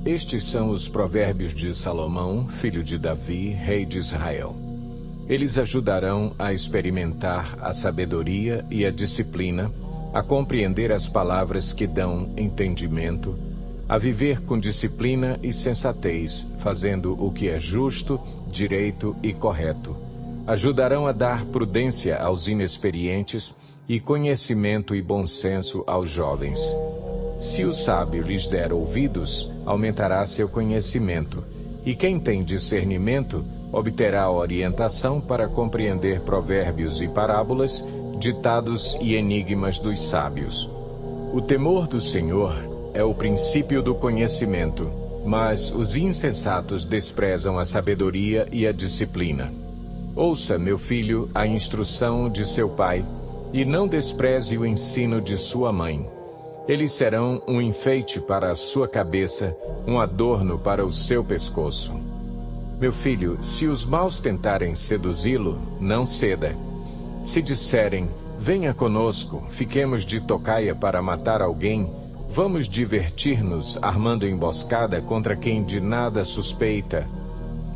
Estes são os provérbios de Salomão, filho de Davi, rei de Israel. Eles ajudarão a experimentar a sabedoria e a disciplina, a compreender as palavras que dão entendimento, a viver com disciplina e sensatez, fazendo o que é justo, direito e correto. Ajudarão a dar prudência aos inexperientes e conhecimento e bom senso aos jovens. Se o sábio lhes der ouvidos, aumentará seu conhecimento, e quem tem discernimento obterá orientação para compreender provérbios e parábolas, ditados e enigmas dos sábios. O temor do Senhor é o princípio do conhecimento, mas os insensatos desprezam a sabedoria e a disciplina. Ouça, meu filho, a instrução de seu pai, e não despreze o ensino de sua mãe. Eles serão um enfeite para a sua cabeça, um adorno para o seu pescoço. Meu filho, se os maus tentarem seduzi-lo, não ceda. Se disserem, venha conosco, fiquemos de tocaia para matar alguém, vamos divertir-nos armando emboscada contra quem de nada suspeita.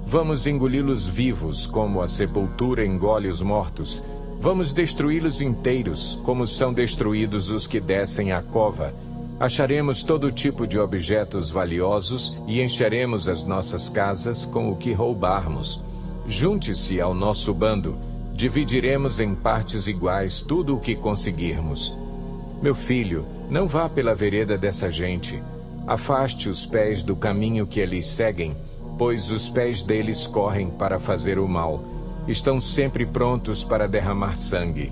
Vamos engoli-los vivos, como a sepultura engole os mortos. Vamos destruí-los inteiros, como são destruídos os que descem à cova. Acharemos todo tipo de objetos valiosos e encheremos as nossas casas com o que roubarmos. Junte-se ao nosso bando, dividiremos em partes iguais tudo o que conseguirmos. Meu filho, não vá pela vereda dessa gente. Afaste os pés do caminho que eles seguem, pois os pés deles correm para fazer o mal. Estão sempre prontos para derramar sangue.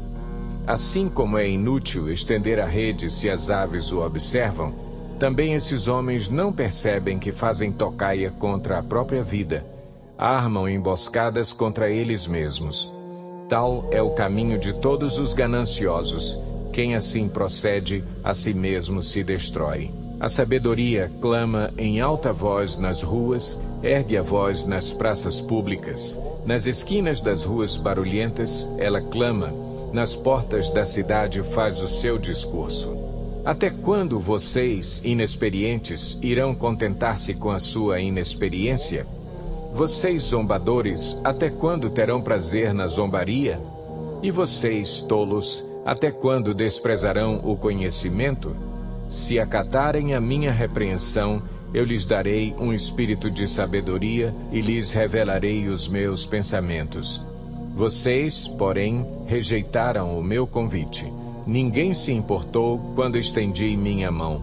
Assim como é inútil estender a rede se as aves o observam, também esses homens não percebem que fazem tocaia contra a própria vida. Armam emboscadas contra eles mesmos. Tal é o caminho de todos os gananciosos. Quem assim procede, a si mesmo se destrói. A sabedoria clama em alta voz nas ruas, ergue a voz nas praças públicas. Nas esquinas das ruas barulhentas, ela clama. Nas portas da cidade faz o seu discurso. Até quando vocês, inexperientes, irão contentar-se com a sua inexperiência? Vocês, zombadores, até quando terão prazer na zombaria? E vocês, tolos, até quando desprezarão o conhecimento? Se acatarem a minha repreensão, eu lhes darei um espírito de sabedoria e lhes revelarei os meus pensamentos. Vocês, porém, rejeitaram o meu convite. Ninguém se importou quando estendi minha mão.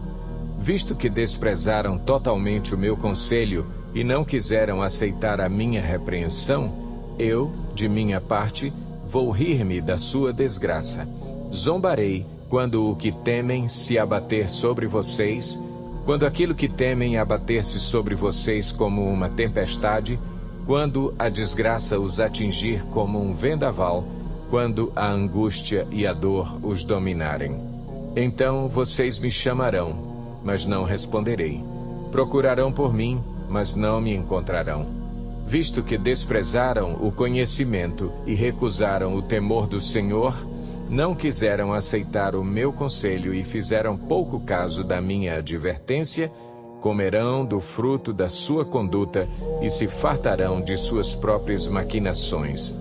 Visto que desprezaram totalmente o meu conselho e não quiseram aceitar a minha repreensão, eu, de minha parte, vou rir-me da sua desgraça. Zombarei quando o que temem se abater sobre vocês, quando aquilo que temem abater-se sobre vocês como uma tempestade, quando a desgraça os atingir como um vendaval, quando a angústia e a dor os dominarem. Então vocês me chamarão, mas não responderei. Procurarão por mim, mas não me encontrarão. Visto que desprezaram o conhecimento e recusaram o temor do Senhor, não quiseram aceitar o meu conselho e fizeram pouco caso da minha advertência, comerão do fruto da sua conduta e se fartarão de suas próprias maquinações.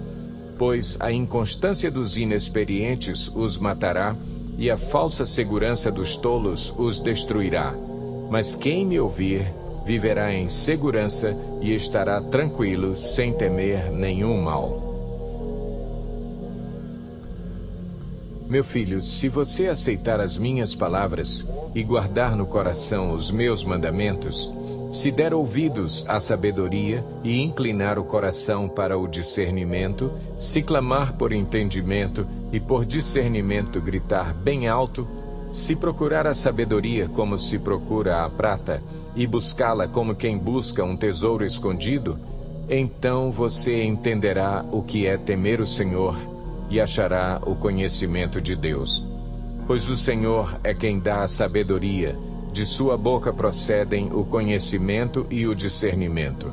Pois a inconstância dos inexperientes os matará e a falsa segurança dos tolos os destruirá. Mas quem me ouvir viverá em segurança e estará tranquilo sem temer nenhum mal. Meu filho, se você aceitar as minhas palavras e guardar no coração os meus mandamentos, se der ouvidos à sabedoria e inclinar o coração para o discernimento, se clamar por entendimento e por discernimento gritar bem alto, se procurar a sabedoria como se procura a prata e buscá-la como quem busca um tesouro escondido, então você entenderá o que é temer o Senhor e achará o conhecimento de Deus. Pois o Senhor é quem dá a sabedoria, de sua boca procedem o conhecimento e o discernimento.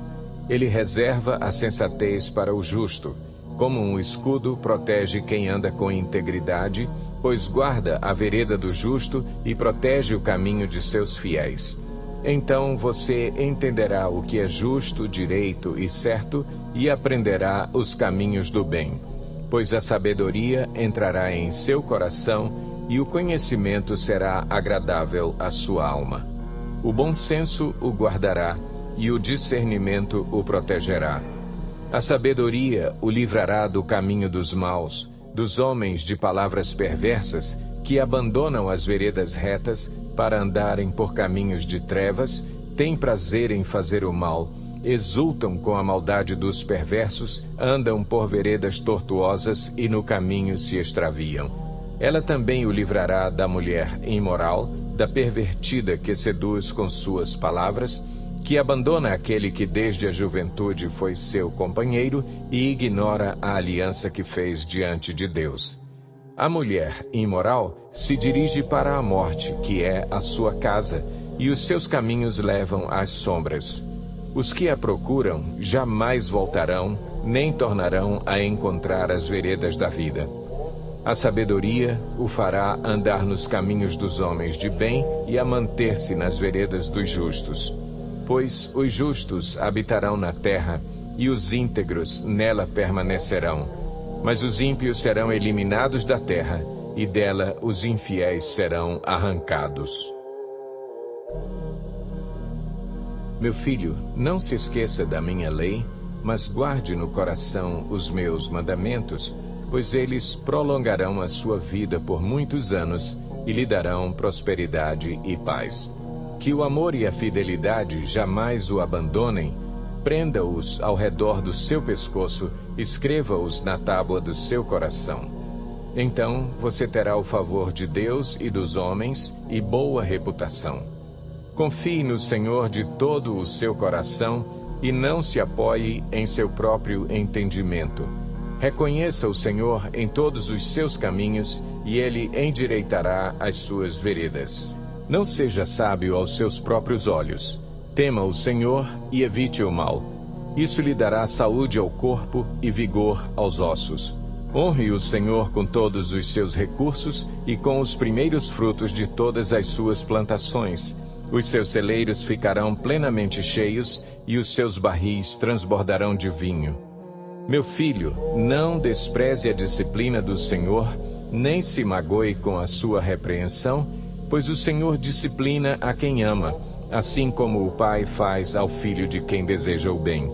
Ele reserva a sensatez para o justo, como um escudo protege quem anda com integridade, pois guarda a vereda do justo e protege o caminho de seus fiéis. Então você entenderá o que é justo, direito e certo e aprenderá os caminhos do bem. Pois a sabedoria entrará em seu coração e o conhecimento será agradável à sua alma. O bom senso o guardará e o discernimento o protegerá. A sabedoria o livrará do caminho dos maus, dos homens de palavras perversas que abandonam as veredas retas para andarem por caminhos de trevas, têm prazer em fazer o mal, exultam com a maldade dos perversos, andam por veredas tortuosas e no caminho se extraviam. Ela também o livrará da mulher imoral, da pervertida que seduz com suas palavras, que abandona aquele que desde a juventude foi seu companheiro e ignora a aliança que fez diante de Deus. A mulher imoral se dirige para a morte, que é a sua casa, e os seus caminhos levam às sombras. Os que a procuram jamais voltarão, nem tornarão a encontrar as veredas da vida. A sabedoria o fará andar nos caminhos dos homens de bem e a manter-se nas veredas dos justos. Pois os justos habitarão na terra, e os íntegros nela permanecerão. Mas os ímpios serão eliminados da terra, e dela os infiéis serão arrancados. Meu filho, não se esqueça da minha lei, mas guarde no coração os meus mandamentos, pois eles prolongarão a sua vida por muitos anos e lhe darão prosperidade e paz. Que o amor e a fidelidade jamais o abandonem. Prenda-os ao redor do seu pescoço, escreva-os na tábua do seu coração. Então você terá o favor de Deus e dos homens e boa reputação. Confie no Senhor de todo o seu coração e não se apoie em seu próprio entendimento. Reconheça o Senhor em todos os seus caminhos e Ele endireitará as suas veredas. Não seja sábio aos seus próprios olhos. Tema o Senhor e evite o mal. Isso lhe dará saúde ao corpo e vigor aos ossos. Honre o Senhor com todos os seus recursos e com os primeiros frutos de todas as suas plantações. Os seus celeiros ficarão plenamente cheios e os seus barris transbordarão de vinho. Meu filho, não despreze a disciplina do Senhor, nem se magoe com a sua repreensão, pois o Senhor disciplina a quem ama, assim como o pai faz ao filho de quem deseja o bem.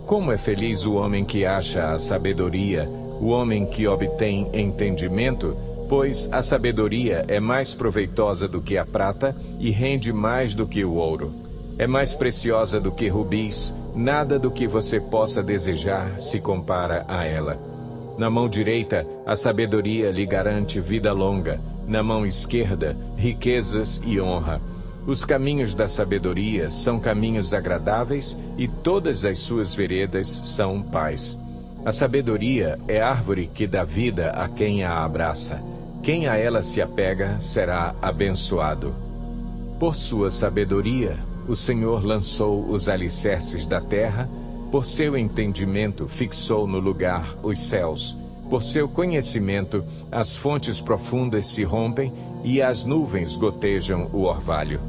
Como é feliz o homem que acha a sabedoria, o homem que obtém entendimento, pois a sabedoria é mais proveitosa do que a prata e rende mais do que o ouro. É mais preciosa do que rubis, nada do que você possa desejar se compara a ela. Na mão direita, a sabedoria lhe garante vida longa, na mão esquerda, riquezas e honra. Os caminhos da sabedoria são caminhos agradáveis e todas as suas veredas são paz. A sabedoria é árvore que dá vida a quem a abraça. Quem a ela se apega será abençoado. Por sua sabedoria, o Senhor lançou os alicerces da terra, por seu entendimento fixou no lugar os céus. Por seu conhecimento, as fontes profundas se rompem e as nuvens gotejam o orvalho.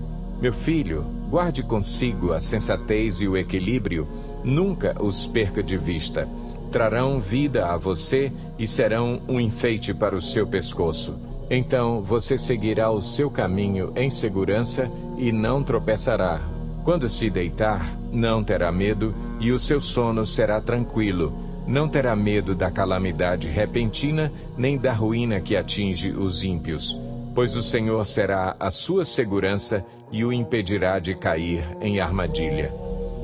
Meu filho, guarde consigo a sensatez e o equilíbrio, nunca os perca de vista. Trarão vida a você e serão um enfeite para o seu pescoço. Então você seguirá o seu caminho em segurança e não tropeçará. Quando se deitar, não terá medo e o seu sono será tranquilo. Não terá medo da calamidade repentina, nem da ruína que atinge os ímpios. Pois o Senhor será a sua segurança e o impedirá de cair em armadilha.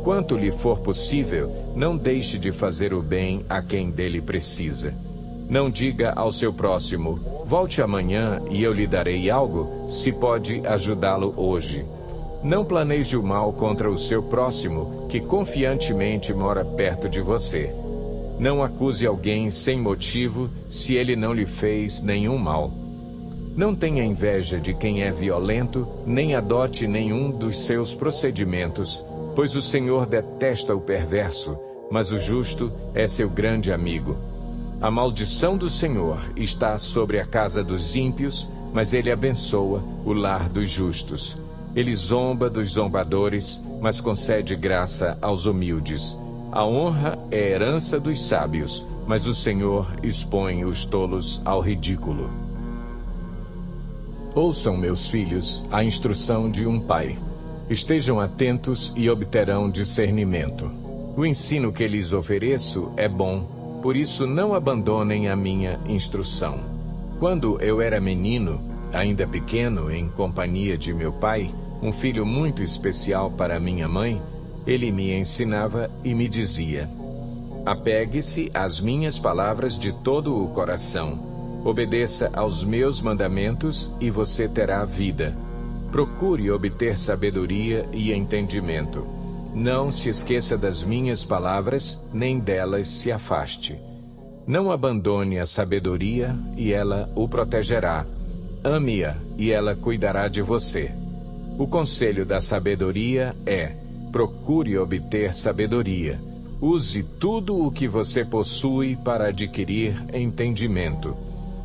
Quanto lhe for possível, não deixe de fazer o bem a quem dele precisa. Não diga ao seu próximo, volte amanhã e eu lhe darei algo, se pode ajudá-lo hoje. Não planeje o mal contra o seu próximo, que confiantemente mora perto de você. Não acuse alguém sem motivo, se ele não lhe fez nenhum mal. Não tenha inveja de quem é violento, nem adote nenhum dos seus procedimentos, pois o Senhor detesta o perverso, mas o justo é seu grande amigo. A maldição do Senhor está sobre a casa dos ímpios, mas ele abençoa o lar dos justos. Ele zomba dos zombadores, mas concede graça aos humildes. A honra é herança dos sábios, mas o Senhor expõe os tolos ao ridículo. Ouçam, meus filhos, a instrução de um pai. Estejam atentos e obterão discernimento. O ensino que lhes ofereço é bom, por isso não abandonem a minha instrução. Quando eu era menino, ainda pequeno, em companhia de meu pai, um filho muito especial para minha mãe, ele me ensinava e me dizia: apegue-se às minhas palavras de todo o coração. Obedeça aos meus mandamentos e você terá vida. Procure obter sabedoria e entendimento. Não se esqueça das minhas palavras, nem delas se afaste. Não abandone a sabedoria e ela o protegerá. Ame-a e ela cuidará de você. O conselho da sabedoria é: procure obter sabedoria. Use tudo o que você possui para adquirir entendimento.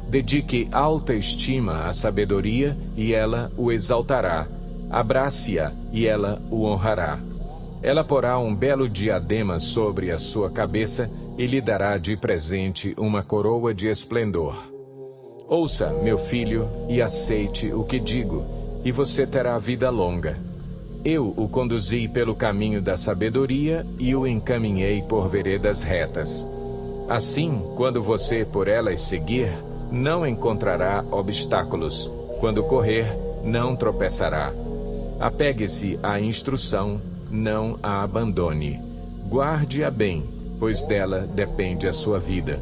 Dedique alta estima à sabedoria e ela o exaltará. Abrace-a e ela o honrará. Ela porá um belo diadema sobre a sua cabeça e lhe dará de presente uma coroa de esplendor. Ouça, meu filho, e aceite o que digo, e você terá vida longa. Eu o conduzi pelo caminho da sabedoria e o encaminhei por veredas retas. Assim, quando você por elas seguir, não encontrará obstáculos. Quando correr, não tropeçará. Apegue-se à instrução, não a abandone. Guarde-a bem, pois dela depende a sua vida.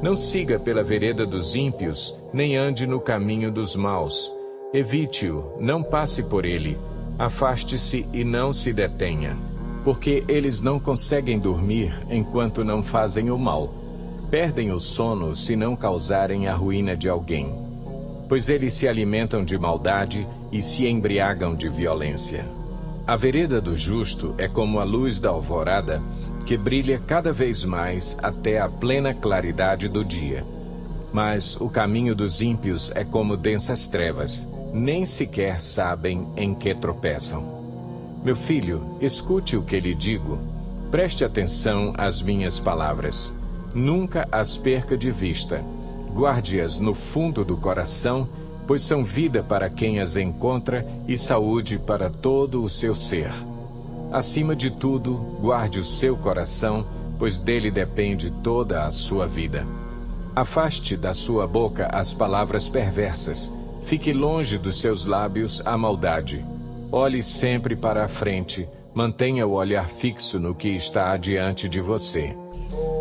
Não siga pela vereda dos ímpios, nem ande no caminho dos maus. Evite-o, não passe por ele. Afaste-se e não se detenha, porque eles não conseguem dormir enquanto não fazem o mal. Perdem o sono se não causarem a ruína de alguém, pois eles se alimentam de maldade e se embriagam de violência. A vereda do justo é como a luz da alvorada, que brilha cada vez mais até a plena claridade do dia. Mas o caminho dos ímpios é como densas trevas, nem sequer sabem em que tropeçam. Meu filho, escute o que lhe digo. Preste atenção às minhas palavras. Nunca as perca de vista. Guarde-as no fundo do coração, pois são vida para quem as encontra e saúde para todo o seu ser. Acima de tudo, guarde o seu coração, pois dele depende toda a sua vida. Afaste da sua boca as palavras perversas. Fique longe dos seus lábios a maldade. Olhe sempre para a frente, mantenha o olhar fixo no que está adiante de você.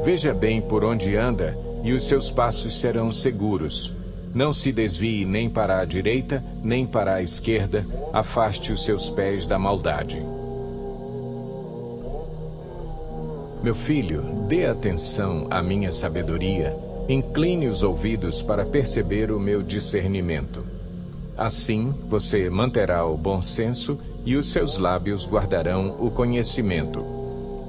Veja bem por onde anda, e os seus passos serão seguros. Não se desvie nem para a direita, nem para a esquerda, afaste os seus pés da maldade. Meu filho, dê atenção à minha sabedoria, incline os ouvidos para perceber o meu discernimento. Assim, você manterá o bom senso e os seus lábios guardarão o conhecimento.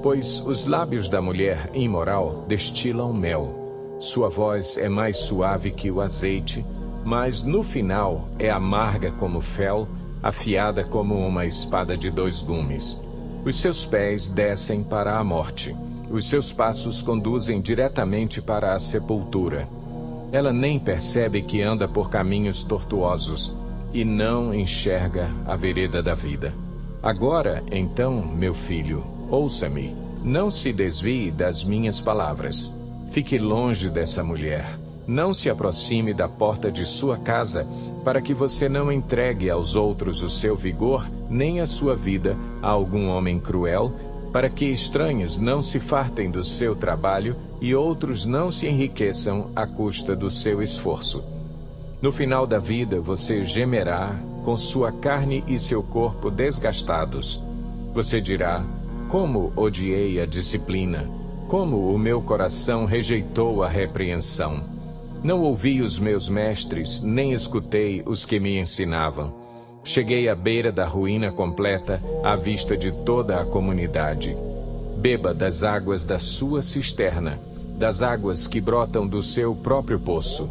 Pois os lábios da mulher imoral destilam mel. Sua voz é mais suave que o azeite, mas no final é amarga como fel, afiada como uma espada de 2 gumes. Os seus pés descem para a morte. Os seus passos conduzem diretamente para a sepultura. Ela nem percebe que anda por caminhos tortuosos e não enxerga a vereda da vida. Agora, então, meu filho, ouça-me. Não se desvie das minhas palavras. Fique longe dessa mulher. Não se aproxime da porta de sua casa, para que você não entregue aos outros o seu vigor, nem a sua vida a algum homem cruel, para que estranhos não se fartem do seu trabalho e outros não se enriqueçam à custa do seu esforço. No final da vida você gemerá, com sua carne e seu corpo desgastados. Você dirá: como odiei a disciplina, como o meu coração rejeitou a repreensão. Não ouvi os meus mestres, nem escutei os que me ensinavam. Cheguei à beira da ruína completa, à vista de toda a comunidade. Beba das águas da sua cisterna, das águas que brotam do seu próprio poço.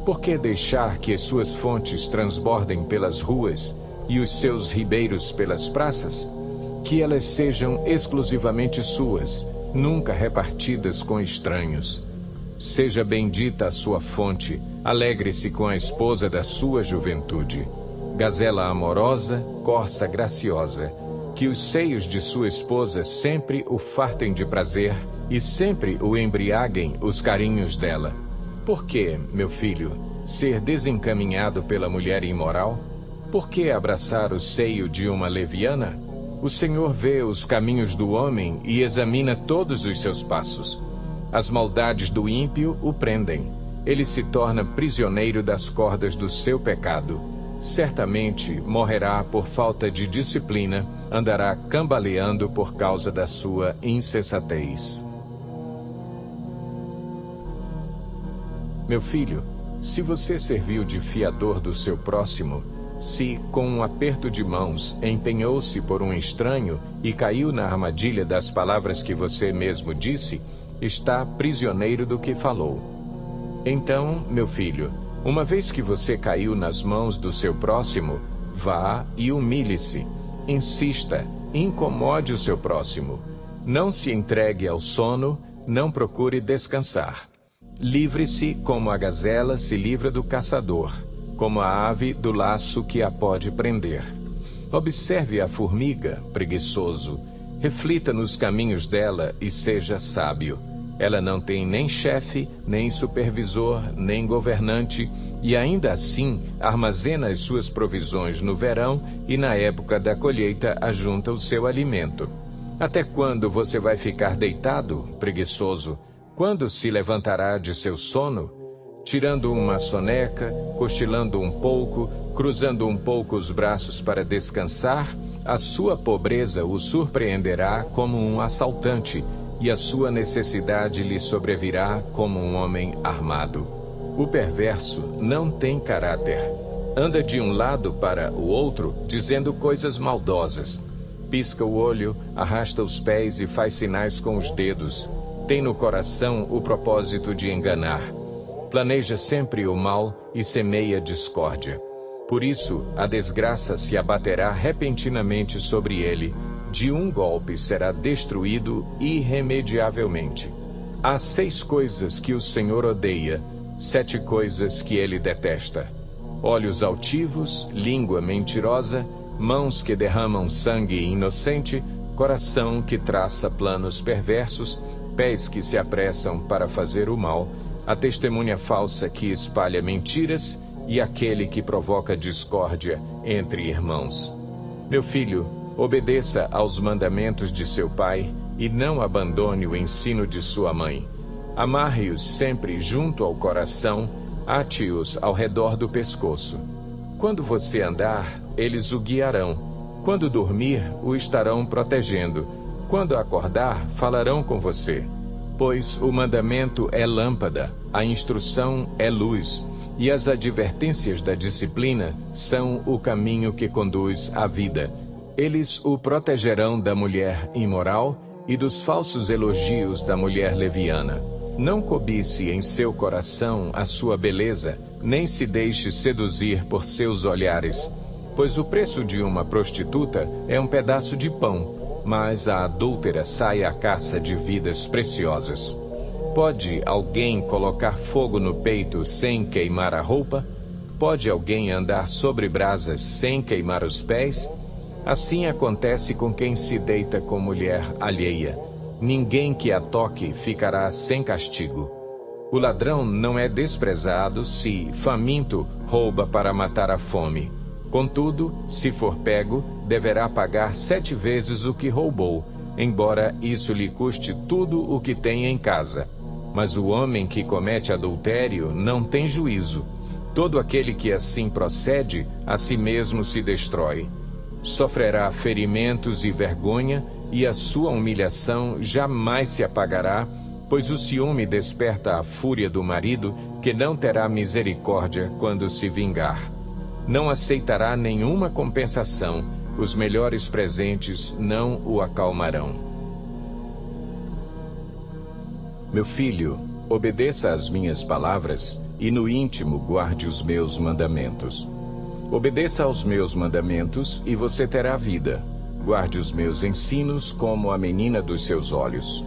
Por que deixar que as suas fontes transbordem pelas ruas e os seus ribeiros pelas praças? Que elas sejam exclusivamente suas, nunca repartidas com estranhos. Seja bendita a sua fonte, alegre-se com a esposa da sua juventude. Gazela amorosa, corça graciosa, que os seios de sua esposa sempre o fartem de prazer e sempre o embriaguem os carinhos dela. Por que, meu filho, ser desencaminhado pela mulher imoral? Por que abraçar o seio de uma leviana? O Senhor vê os caminhos do homem e examina todos os seus passos. As maldades do ímpio o prendem. Ele se torna prisioneiro das cordas do seu pecado. Certamente morrerá por falta de disciplina, andará cambaleando por causa da sua insensatez. Meu filho, se você serviu de fiador do seu próximo, se, com um aperto de mãos, empenhou-se por um estranho e caiu na armadilha das palavras que você mesmo disse, está prisioneiro do que falou. Então, meu filho, uma vez que você caiu nas mãos do seu próximo, vá e humilhe-se. Insista, incomode o seu próximo. Não se entregue ao sono, não procure descansar. Livre-se como a gazela se livra do caçador, como a ave do laço que a pode prender. Observe a formiga, preguiçoso. Reflita nos caminhos dela e seja sábio. Ela não tem nem chefe, nem supervisor, nem governante, e ainda assim armazena as suas provisões no verão e na época da colheita ajunta o seu alimento. Até quando você vai ficar deitado, preguiçoso? Quando se levantará de seu sono? Tirando uma soneca, cochilando um pouco, cruzando um pouco os braços para descansar, a sua pobreza o surpreenderá como um assaltante, e a sua necessidade lhe sobrevirá como um homem armado. O perverso não tem caráter. Anda de um lado para o outro, dizendo coisas maldosas. Pisca o olho, arrasta os pés e faz sinais com os dedos. Tem no coração o propósito de enganar. Planeja sempre o mal e semeia discórdia. Por isso, a desgraça se abaterá repentinamente sobre ele. De um golpe será destruído irremediavelmente. Há 6 coisas que o Senhor odeia, 7 coisas que ele detesta: olhos altivos, língua mentirosa, mãos que derramam sangue inocente, coração que traça planos perversos, pés que se apressam para fazer o mal, a testemunha falsa que espalha mentiras e aquele que provoca discórdia entre irmãos. Meu filho, obedeça aos mandamentos de seu pai e não abandone o ensino de sua mãe. Amarre-os sempre junto ao coração, ate-os ao redor do pescoço. Quando você andar, eles o guiarão. Quando dormir, o estarão protegendo. Quando acordar, falarão com você. Pois o mandamento é lâmpada, a instrução é luz, e as advertências da disciplina são o caminho que conduz à vida. Eles o protegerão da mulher imoral e dos falsos elogios da mulher leviana. Não cobice em seu coração a sua beleza, nem se deixe seduzir por seus olhares, pois o preço de uma prostituta é um pedaço de pão, mas a adúltera sai à caça de vidas preciosas. Pode alguém colocar fogo no peito sem queimar a roupa? Pode alguém andar sobre brasas sem queimar os pés? Assim acontece com quem se deita com mulher alheia. Ninguém que a toque ficará sem castigo. O ladrão não é desprezado se, faminto, rouba para matar a fome. Contudo, se for pego, deverá pagar 7 vezes o que roubou, embora isso lhe custe tudo o que tem em casa. Mas o homem que comete adultério não tem juízo. Todo aquele que assim procede, a si mesmo se destrói. Sofrerá ferimentos e vergonha, e a sua humilhação jamais se apagará, pois o ciúme desperta a fúria do marido, que não terá misericórdia quando se vingar. Não aceitará nenhuma compensação, os melhores presentes não o acalmarão. Meu filho, obedeça às minhas palavras, e no íntimo guarde os meus mandamentos. Obedeça aos meus mandamentos e você terá vida. Guarde os meus ensinos como a menina dos seus olhos.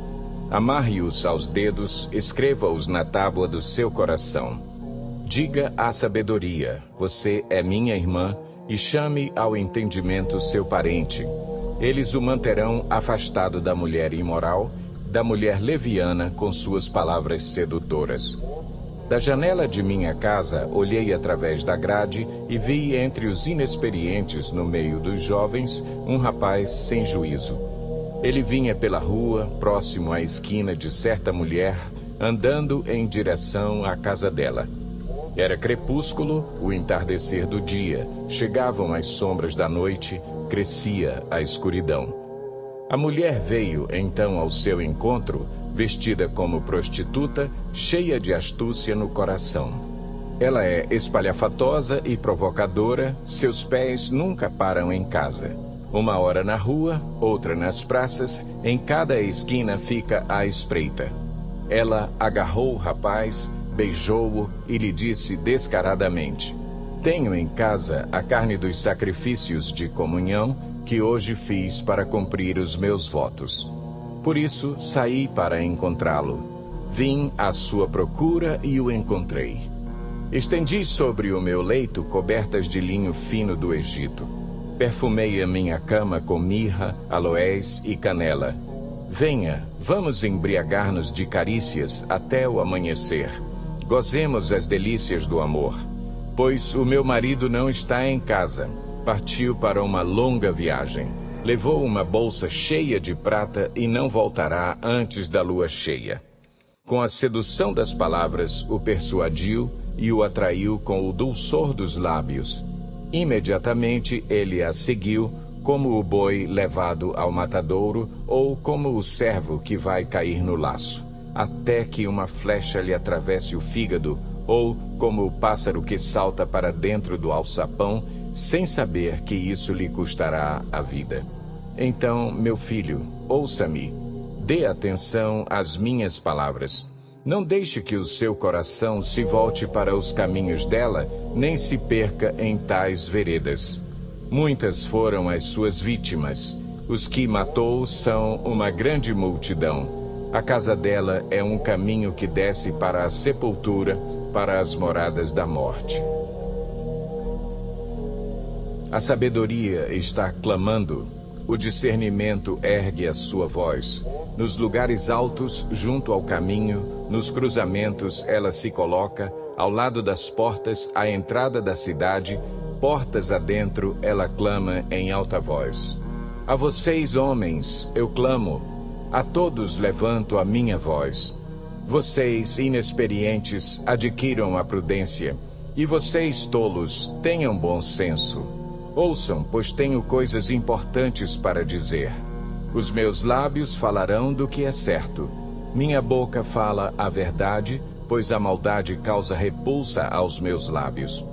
Amarre-os aos dedos, escreva-os na tábua do seu coração. Diga à sabedoria, você é minha irmã, e chame ao entendimento seu parente. Eles o manterão afastado da mulher imoral, da mulher leviana com suas palavras sedutoras. Da janela de minha casa, olhei através da grade e vi entre os inexperientes no meio dos jovens um rapaz sem juízo. Ele vinha pela rua, próximo à esquina de certa mulher, andando em direção à casa dela. Era crepúsculo, o entardecer do dia, chegavam as sombras da noite, crescia a escuridão. A mulher veio então ao seu encontro, vestida como prostituta, cheia de astúcia no coração. Ela é espalhafatosa e provocadora, seus pés nunca param em casa. Uma hora na rua, outra nas praças, em cada esquina fica à espreita. Ela agarrou o rapaz, beijou-o e lhe disse descaradamente: tenho em casa a carne dos sacrifícios de comunhão que hoje fiz para cumprir os meus votos. Por isso saí para encontrá-lo. Vim à sua procura e o encontrei. Estendi sobre o meu leito cobertas de linho fino do Egito. Perfumei a minha cama com mirra, aloés e canela. Venha, vamos embriagar-nos de carícias até o amanhecer. Gozemos as delícias do amor. Pois o meu marido não está em casa. Partiu para uma longa viagem. Levou uma bolsa cheia de prata e não voltará antes da lua cheia. Com a sedução das palavras, o persuadiu e o atraiu com o dulçor dos lábios. Imediatamente ele a seguiu, como o boi levado ao matadouro ou como o servo que vai cair no laço, até que uma flecha lhe atravesse o fígado, ou como o pássaro que salta para dentro do alçapão, sem saber que isso lhe custará a vida. Então, meu filho, ouça-me, dê atenção às minhas palavras. Não deixe que o seu coração se volte para os caminhos dela, nem se perca em tais veredas. Muitas foram as suas vítimas. Os que matou são uma grande multidão. A casa dela é um caminho que desce para a sepultura, para as moradas da morte. A sabedoria está clamando, o discernimento ergue a sua voz. Nos lugares altos, junto ao caminho, nos cruzamentos ela se coloca, ao lado das portas, à entrada da cidade, portas adentro, ela clama em alta voz. A vocês, homens, eu clamo, a todos levanto a minha voz. Vocês, inexperientes, adquiram a prudência, e vocês, tolos, tenham bom senso. Ouçam, pois tenho coisas importantes para dizer. Os meus lábios falarão do que é certo. Minha boca fala a verdade, pois a maldade causa repulsa aos meus lábios.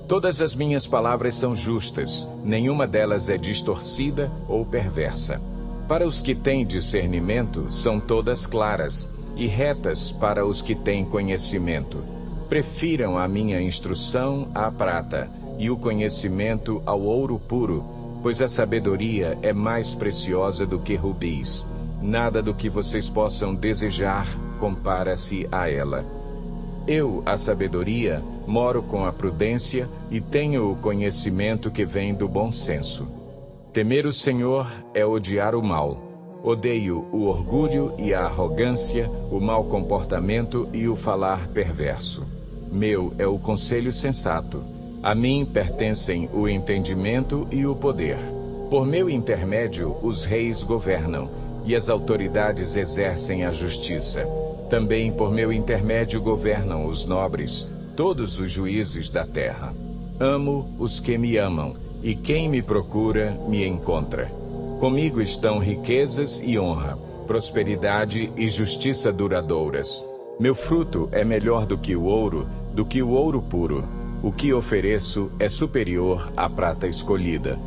Todas as minhas palavras são justas, nenhuma delas é distorcida ou perversa. Para os que têm discernimento, são todas claras, e retas para os que têm conhecimento. Prefiram a minha instrução à prata, e o conhecimento ao ouro puro, pois a sabedoria é mais preciosa do que rubis. Nada do que vocês possam desejar compara-se a ela. Eu, a sabedoria, moro com a prudência e tenho o conhecimento que vem do bom senso. Temer o Senhor é odiar o mal. Odeio o orgulho e a arrogância, o mau comportamento e o falar perverso. Meu é o conselho sensato. A mim pertencem o entendimento e o poder. Por meu intermédio, os reis governam, e as autoridades exercem a justiça. Também por meu intermédio governam os nobres, todos os juízes da terra. Amo os que me amam, e quem me procura, me encontra. Comigo estão riquezas e honra, prosperidade e justiça duradouras. Meu fruto é melhor do que o ouro puro. O que ofereço é superior à prata escolhida.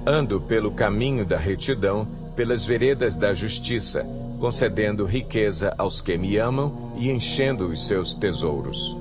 Ando pelo caminho da retidão, pelas veredas da justiça, concedendo riqueza aos que me amam e enchendo os seus tesouros.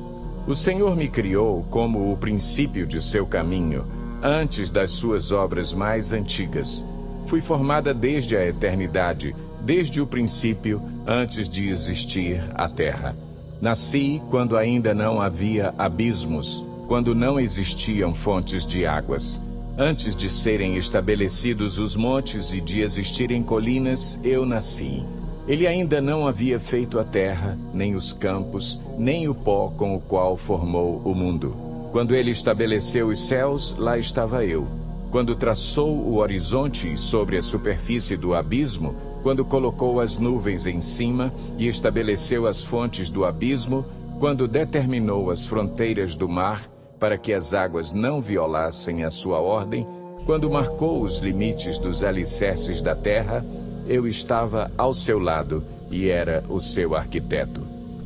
O Senhor me criou como o princípio de seu caminho. antes das suas obras mais antigas. Fui formada desde a eternidade, desde o princípio, antes de existir a terra. Nasci quando ainda não havia abismos, quando não existiam fontes de águas. Antes de serem estabelecidos os montes e de existirem colinas, eu nasci. Ele ainda não havia feito a terra, nem os campos, nem o pó com o qual formou o mundo. Quando ele estabeleceu os céus, lá estava eu. Quando traçou o horizonte sobre a superfície do abismo, quando colocou as nuvens em cima e estabeleceu as fontes do abismo, quando determinou as fronteiras do mar, para que as águas não violassem a sua ordem, quando marcou os limites dos alicerces da terra, eu estava ao seu lado e era o seu arquiteto.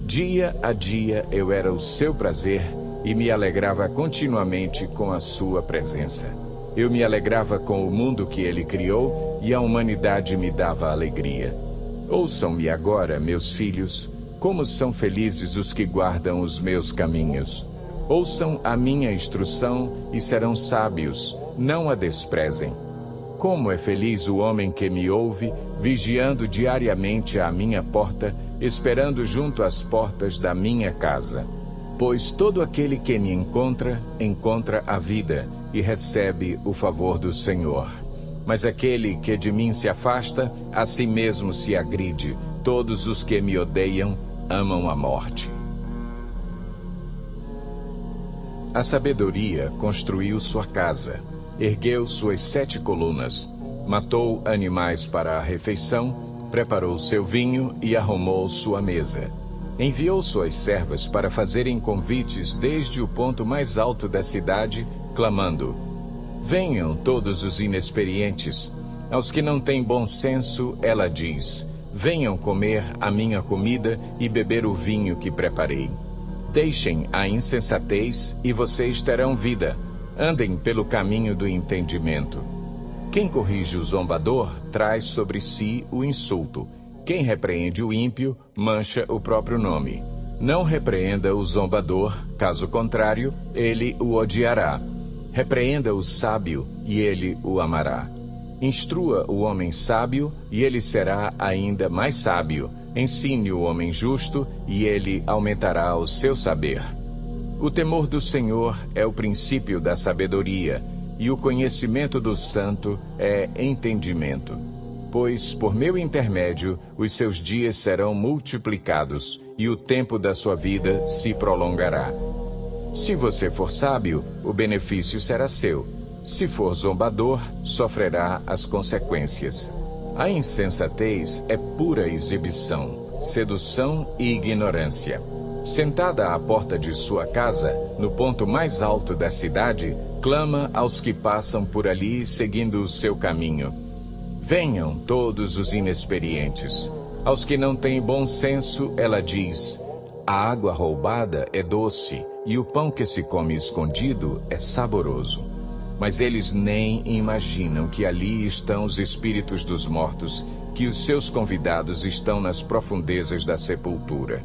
Dia a dia eu era o seu prazer e me alegrava continuamente com a sua presença. Eu me alegrava com o mundo que ele criou e a humanidade me dava alegria. Ouçam-me agora, meus filhos, como são felizes os que guardam os meus caminhos. Ouçam a minha instrução e serão sábios, não a desprezem. Como é feliz o homem que me ouve, vigiando diariamente à minha porta, esperando junto às portas da minha casa. Pois todo aquele que me encontra, encontra a vida e recebe o favor do Senhor. Mas aquele que de mim se afasta, a si mesmo se agride. Todos os que me odeiam, amam a morte. A sabedoria construiu sua casa, ergueu suas 7 colunas, matou animais para a refeição, preparou seu vinho e arrumou sua mesa. Enviou suas servas para fazerem convites desde o ponto mais alto da cidade, clamando: venham todos os inexperientes. Aos que não têm bom senso, ela diz: venham comer a minha comida e beber o vinho que preparei. Deixem a insensatez e vocês terão vida. Andem pelo caminho do entendimento. Quem corrige o zombador traz sobre si o insulto. Quem repreende o ímpio mancha o próprio nome. Não repreenda o zombador, caso contrário, ele o odiará. Repreenda o sábio e ele o amará. Instrua o homem sábio e ele será ainda mais sábio. Ensine o homem justo e ele aumentará o seu saber. O temor do Senhor é o princípio da sabedoria, e o conhecimento do santo é entendimento. Pois, por meu intermédio, os seus dias serão multiplicados, e o tempo da sua vida se prolongará. Se você for sábio, o benefício será seu. Se for zombador, sofrerá as consequências. A insensatez é pura exibição, sedução e ignorância. Sentada à porta de sua casa, no ponto mais alto da cidade, clama aos que passam por ali seguindo o seu caminho. Venham todos os inexperientes. Aos que não têm bom senso, ela diz: a água roubada é doce e o pão que se come escondido é saboroso. Mas eles nem imaginam que ali estão os espíritos dos mortos, que os seus convidados estão nas profundezas da sepultura.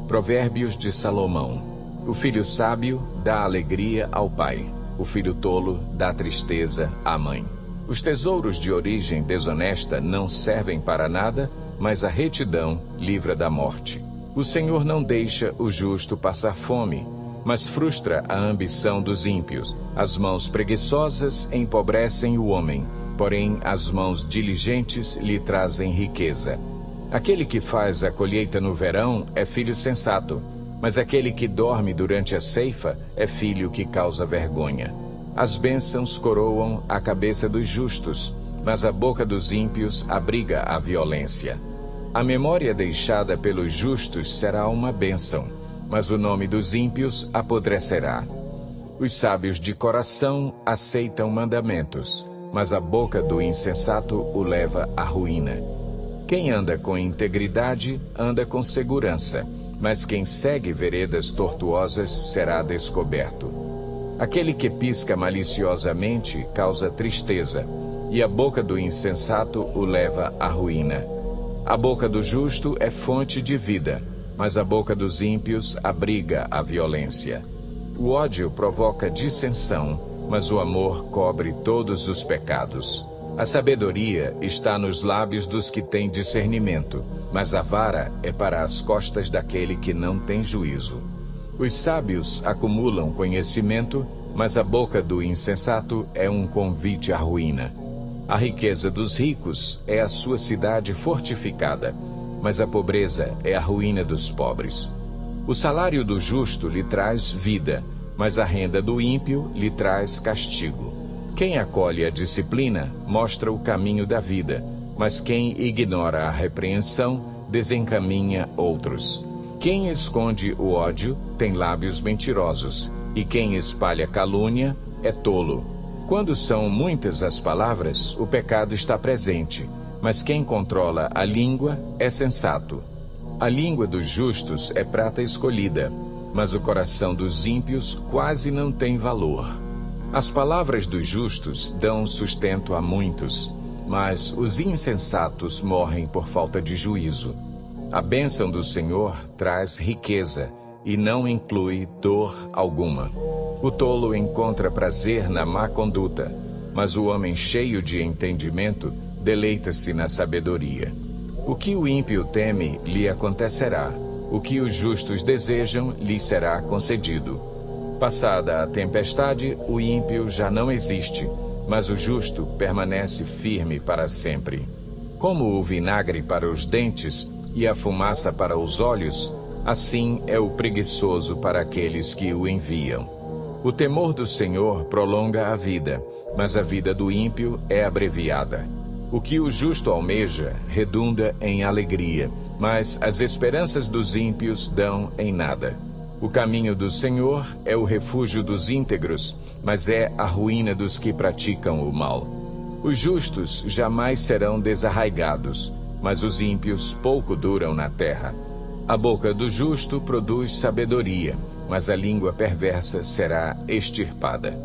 Provérbios de Salomão. O filho sábio dá alegria ao pai. O filho tolo dá tristeza à mãe. Os tesouros de origem desonesta não servem para nada, mas a retidão livra da morte. O Senhor não deixa o justo passar fome, mas frustra a ambição dos ímpios. As mãos preguiçosas empobrecem o homem, porém as mãos diligentes lhe trazem riqueza. Aquele que faz a colheita no verão é filho sensato, mas aquele que dorme durante a ceifa é filho que causa vergonha. As bênçãos coroam a cabeça dos justos, mas a boca dos ímpios abriga a violência. A memória deixada pelos justos será uma bênção, mas o nome dos ímpios apodrecerá. Os sábios de coração aceitam mandamentos, mas a boca do insensato o leva à ruína. Quem anda com integridade, anda com segurança, mas quem segue veredas tortuosas será descoberto. Aquele que pisca maliciosamente causa tristeza, e a boca do insensato o leva à ruína. A boca do justo é fonte de vida, mas a boca dos ímpios abriga a violência. O ódio provoca dissensão, mas o amor cobre todos os pecados. A sabedoria está nos lábios dos que têm discernimento, mas a vara é para as costas daquele que não tem juízo. Os sábios acumulam conhecimento, mas a boca do insensato é um convite à ruína. A riqueza dos ricos é a sua cidade fortificada, mas a pobreza é a ruína dos pobres. O salário do justo lhe traz vida, mas a renda do ímpio lhe traz castigo. Quem acolhe a disciplina mostra o caminho da vida, mas quem ignora a repreensão desencaminha outros. Quem esconde o ódio tem lábios mentirosos, e quem espalha calúnia é tolo. Quando são muitas as palavras, o pecado está presente, mas quem controla a língua é sensato. A língua dos justos é prata escolhida, mas o coração dos ímpios quase não tem valor. As palavras dos justos dão sustento a muitos, mas os insensatos morrem por falta de juízo. A bênção do Senhor traz riqueza e não inclui dor alguma. O tolo encontra prazer na má conduta, mas o homem cheio de entendimento deleita-se na sabedoria. O que o ímpio teme lhe acontecerá, o que os justos desejam lhe será concedido. Passada a tempestade, o ímpio já não existe, mas o justo permanece firme para sempre. Como o vinagre para os dentes e a fumaça para os olhos, assim é o preguiçoso para aqueles que o enviam. O temor do Senhor prolonga a vida, mas a vida do ímpio é abreviada. O que o justo almeja redunda em alegria, mas as esperanças dos ímpios dão em nada. O caminho do Senhor é o refúgio dos íntegros, mas é a ruína dos que praticam o mal. Os justos jamais serão desarraigados, mas os ímpios pouco duram na terra. A boca do justo produz sabedoria, mas a língua perversa será extirpada.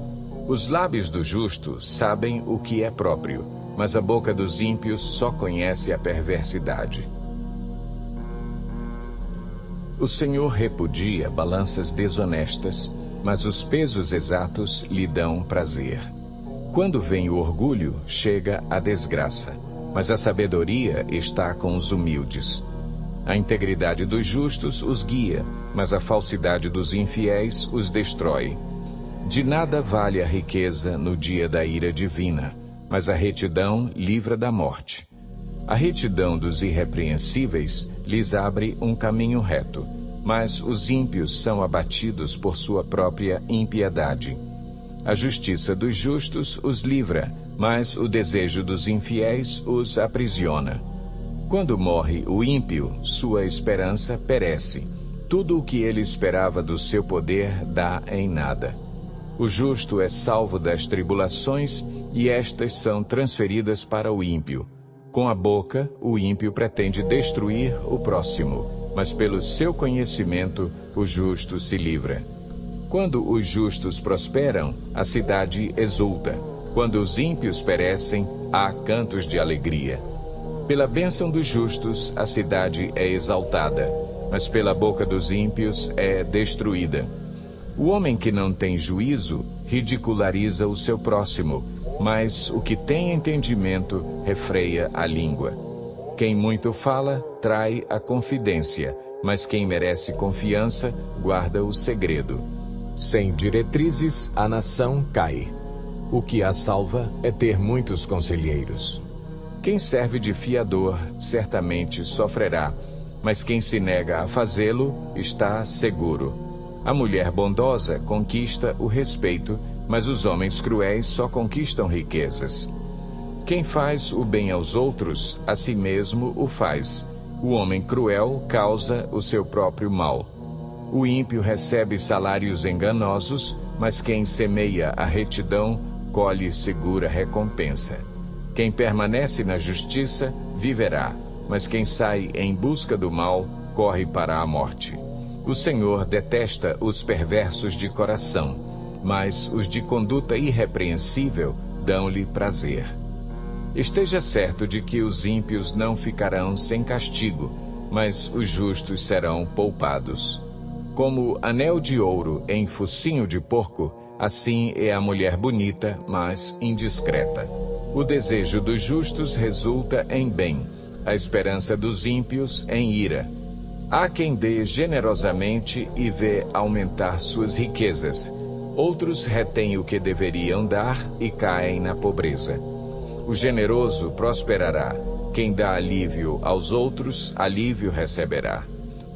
Os lábios do justo sabem o que é próprio, mas a boca dos ímpios só conhece a perversidade. O Senhor repudia balanças desonestas, mas os pesos exatos lhe dão prazer. Quando vem o orgulho, chega a desgraça, mas a sabedoria está com os humildes. A integridade dos justos os guia, mas a falsidade dos infiéis os destrói. De nada vale a riqueza no dia da ira divina, mas a retidão livra da morte. A retidão dos irrepreensíveis lhes abre um caminho reto, mas os ímpios são abatidos por sua própria impiedade. A justiça dos justos os livra, mas o desejo dos infiéis os aprisiona. Quando morre o ímpio, sua esperança perece. Tudo o que ele esperava do seu poder dá em nada. O justo é salvo das tribulações, e estas são transferidas para o ímpio. Com a boca, o ímpio pretende destruir o próximo, mas pelo seu conhecimento, o justo se livra. Quando os justos prosperam, a cidade exulta. Quando os ímpios perecem, há cantos de alegria. Pela bênção dos justos, a cidade é exaltada, mas pela boca dos ímpios é destruída. O homem que não tem juízo ridiculariza o seu próximo, mas o que tem entendimento refreia a língua. Quem muito fala, trai a confidência, mas quem merece confiança, guarda o segredo. Sem diretrizes, a nação cai. O que a salva é ter muitos conselheiros. Quem serve de fiador, certamente sofrerá, mas quem se nega a fazê-lo, está seguro. A mulher bondosa conquista o respeito, mas os homens cruéis só conquistam riquezas. Quem faz o bem aos outros, a si mesmo o faz. O homem cruel causa o seu próprio mal. O ímpio recebe salários enganosos, mas quem semeia a retidão, colhe segura recompensa. Quem permanece na justiça, viverá, mas quem sai em busca do mal, corre para a morte. O Senhor detesta os perversos de coração, mas os de conduta irrepreensível dão-lhe prazer. Esteja certo de que os ímpios não ficarão sem castigo, mas os justos serão poupados. Como anel de ouro em focinho de porco, assim é a mulher bonita, mas indiscreta. O desejo dos justos resulta em bem, a esperança dos ímpios em ira. Há quem dê generosamente e vê aumentar suas riquezas. Outros retêm o que deveriam dar e caem na pobreza. O generoso prosperará. Quem dá alívio aos outros, alívio receberá.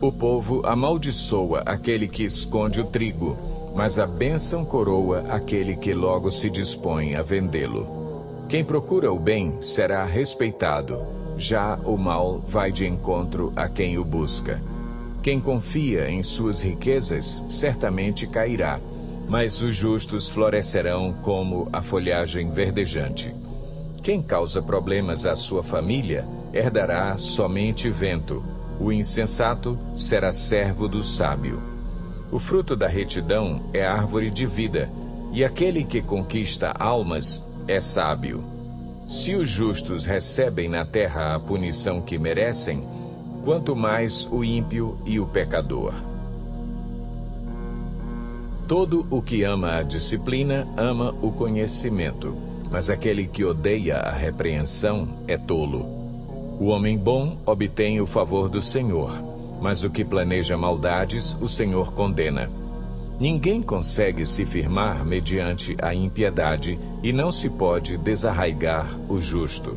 O povo amaldiçoa aquele que esconde o trigo, mas a bênção coroa aquele que logo se dispõe a vendê-lo. Quem procura o bem será respeitado, já o mal vai de encontro a quem o busca. Quem confia em suas riquezas certamente cairá, mas os justos florescerão como a folhagem verdejante. Quem causa problemas à sua família herdará somente vento. O insensato será servo do sábio. O fruto da retidão é árvore de vida, e aquele que conquista almas é sábio. Se os justos recebem na terra a punição que merecem, quanto mais o ímpio e o pecador. Todo o que ama a disciplina ama o conhecimento, mas aquele que odeia a repreensão é tolo. O homem bom obtém o favor do Senhor, mas o que planeja maldades, o Senhor condena. Ninguém consegue se firmar mediante a impiedade e não se pode desarraigar o justo.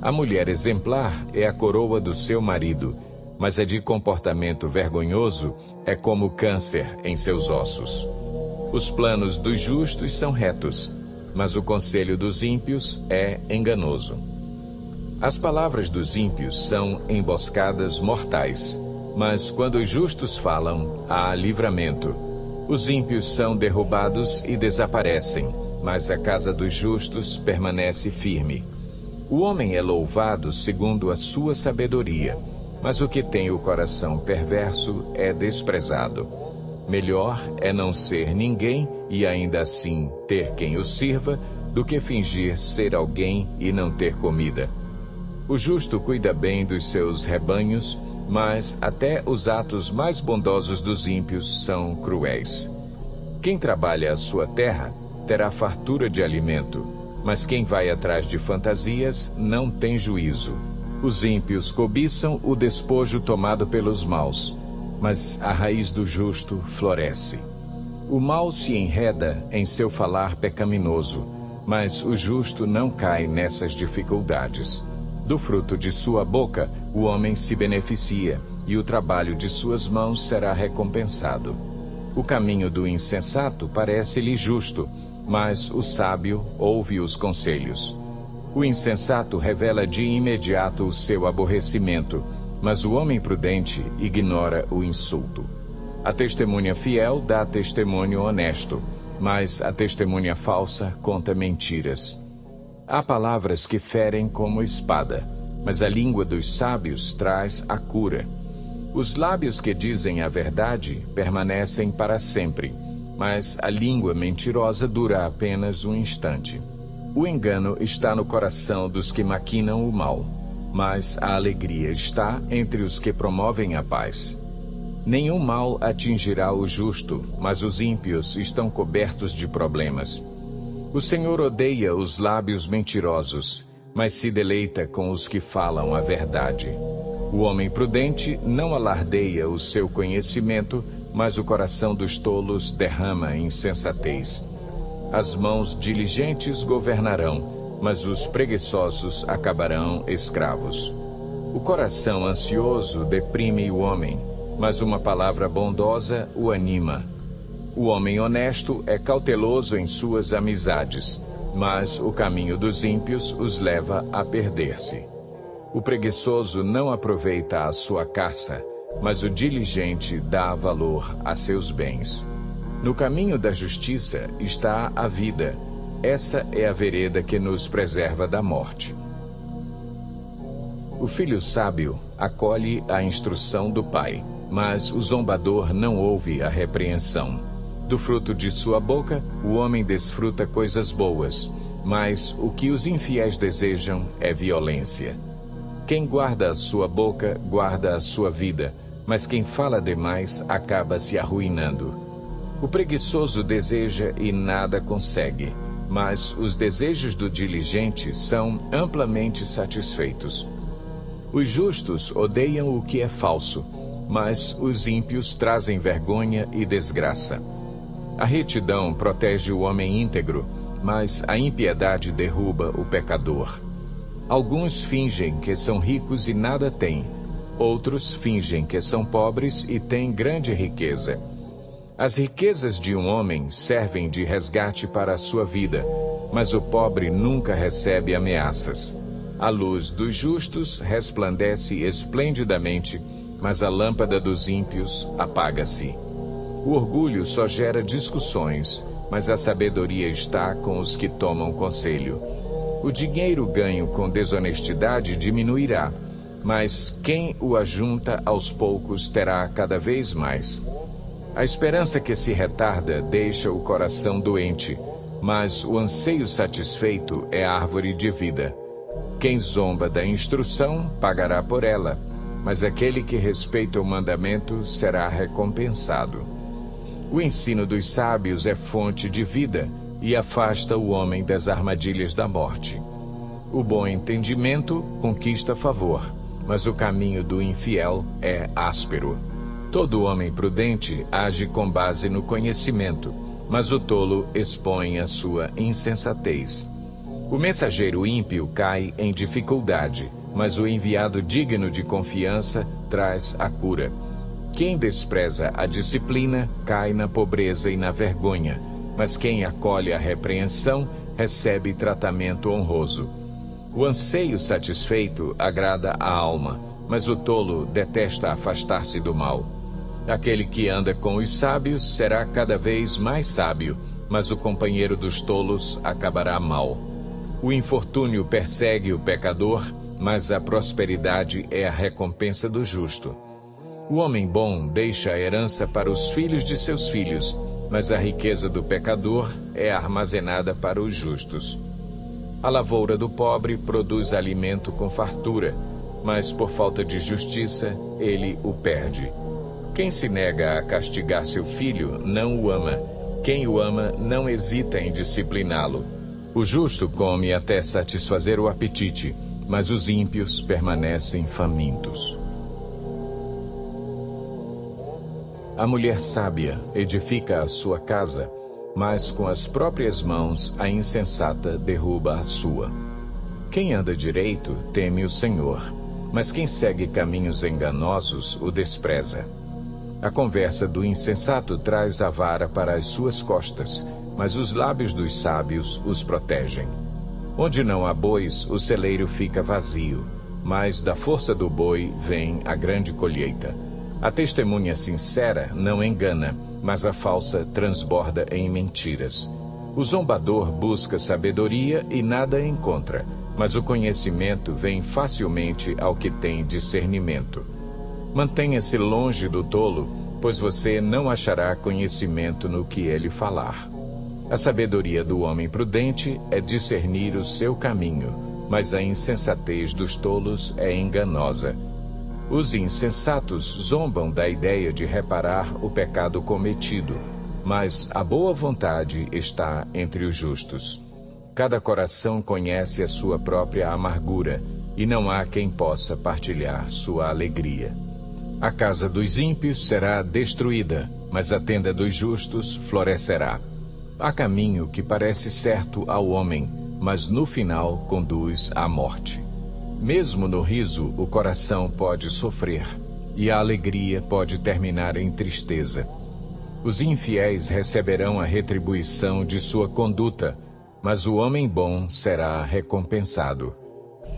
A mulher exemplar é a coroa do seu marido, mas a de comportamento vergonhoso é como câncer em seus ossos. Os planos dos justos são retos, mas o conselho dos ímpios é enganoso. As palavras dos ímpios são emboscadas mortais, mas quando os justos falam, há livramento. Os ímpios são derrubados e desaparecem, mas a casa dos justos permanece firme. O homem é louvado segundo a sua sabedoria, mas o que tem o coração perverso é desprezado. Melhor é não ser ninguém e ainda assim ter quem o sirva, do que fingir ser alguém e não ter comida. O justo cuida bem dos seus rebanhos, mas até os atos mais bondosos dos ímpios são cruéis. Quem trabalha a sua terra terá fartura de alimento, mas quem vai atrás de fantasias não tem juízo. Os ímpios cobiçam o despojo tomado pelos maus, mas a raiz do justo floresce. O mal se enreda em seu falar pecaminoso, mas o justo não cai nessas dificuldades. Do fruto de sua boca, o homem se beneficia, e o trabalho de suas mãos será recompensado. O caminho do insensato parece-lhe justo, mas o sábio ouve os conselhos. O insensato revela de imediato o seu aborrecimento, mas o homem prudente ignora o insulto. A testemunha fiel dá testemunho honesto, mas a testemunha falsa conta mentiras. Há palavras que ferem como espada, mas a língua dos sábios traz a cura. Os lábios que dizem a verdade permanecem para sempre, mas a língua mentirosa dura apenas um instante. O engano está no coração dos que maquinam o mal, mas a alegria está entre os que promovem a paz. Nenhum mal atingirá o justo, mas os ímpios estão cobertos de problemas. O Senhor odeia os lábios mentirosos, mas se deleita com os que falam a verdade. O homem prudente não alardeia o seu conhecimento, mas o coração dos tolos derrama insensatez. As mãos diligentes governarão, mas os preguiçosos acabarão escravos. O coração ansioso deprime o homem, mas uma palavra bondosa o anima. O homem honesto é cauteloso em suas amizades, mas o caminho dos ímpios os leva a perder-se. O preguiçoso não aproveita a sua caça, mas o diligente dá valor a seus bens. No caminho da justiça está a vida. Essa é a vereda que nos preserva da morte. O filho sábio acolhe a instrução do pai, mas o zombador não ouve a repreensão. Do fruto de sua boca, o homem desfruta coisas boas, mas o que os infiéis desejam é violência. Quem guarda a sua boca, guarda a sua vida, mas quem fala demais acaba se arruinando. O preguiçoso deseja e nada consegue, mas os desejos do diligente são amplamente satisfeitos. Os justos odeiam o que é falso, mas os ímpios trazem vergonha e desgraça. A retidão protege o homem íntegro, mas a impiedade derruba o pecador. Alguns fingem que são ricos e nada têm. Outros fingem que são pobres e têm grande riqueza. As riquezas de um homem servem de resgate para a sua vida, mas o pobre nunca recebe ameaças. A luz dos justos resplandece esplendidamente, mas a lâmpada dos ímpios apaga-se. O orgulho só gera discussões, mas a sabedoria está com os que tomam conselho. O dinheiro ganho com desonestidade diminuirá, mas quem o ajunta aos poucos terá cada vez mais. A esperança que se retarda deixa o coração doente, mas o anseio satisfeito é árvore de vida. Quem zomba da instrução pagará por ela, mas aquele que respeita o mandamento será recompensado. O ensino dos sábios é fonte de vida e afasta o homem das armadilhas da morte. O bom entendimento conquista favor, mas o caminho do infiel é áspero. Todo homem prudente age com base no conhecimento, mas o tolo expõe a sua insensatez. O mensageiro ímpio cai em dificuldade, mas o enviado digno de confiança traz a cura. Quem despreza a disciplina cai na pobreza e na vergonha, mas quem acolhe a repreensão recebe tratamento honroso. O anseio satisfeito agrada a alma, mas o tolo detesta afastar-se do mal. Aquele que anda com os sábios será cada vez mais sábio, mas o companheiro dos tolos acabará mal. O infortúnio persegue o pecador, mas a prosperidade é a recompensa do justo. O homem bom deixa a herança para os filhos de seus filhos, mas a riqueza do pecador é armazenada para os justos. A lavoura do pobre produz alimento com fartura, mas por falta de justiça ele o perde. Quem se nega a castigar seu filho não o ama. Quem o ama não hesita em discipliná-lo. O justo come até satisfazer o apetite, mas os ímpios permanecem famintos. A mulher sábia edifica a sua casa, mas com as próprias mãos a insensata derruba a sua. Quem anda direito teme o Senhor, mas quem segue caminhos enganosos o despreza. A conversa do insensato traz a vara para as suas costas, mas os lábios dos sábios os protegem. Onde não há bois, o celeiro fica vazio, mas da força do boi vem a grande colheita. A testemunha sincera não engana, mas a falsa transborda em mentiras. O zombador busca sabedoria e nada encontra, mas o conhecimento vem facilmente ao que tem discernimento. Mantenha-se longe do tolo, pois você não achará conhecimento no que ele falar. A sabedoria do homem prudente é discernir o seu caminho, mas a insensatez dos tolos é enganosa. Os insensatos zombam da ideia de reparar o pecado cometido, mas a boa vontade está entre os justos. Cada coração conhece a sua própria amargura, e não há quem possa partilhar sua alegria. A casa dos ímpios será destruída, mas a tenda dos justos florescerá. Há caminho que parece certo ao homem, mas no final conduz à morte. Mesmo no riso, o coração pode sofrer, e a alegria pode terminar em tristeza. Os infiéis receberão a retribuição de sua conduta, mas o homem bom será recompensado.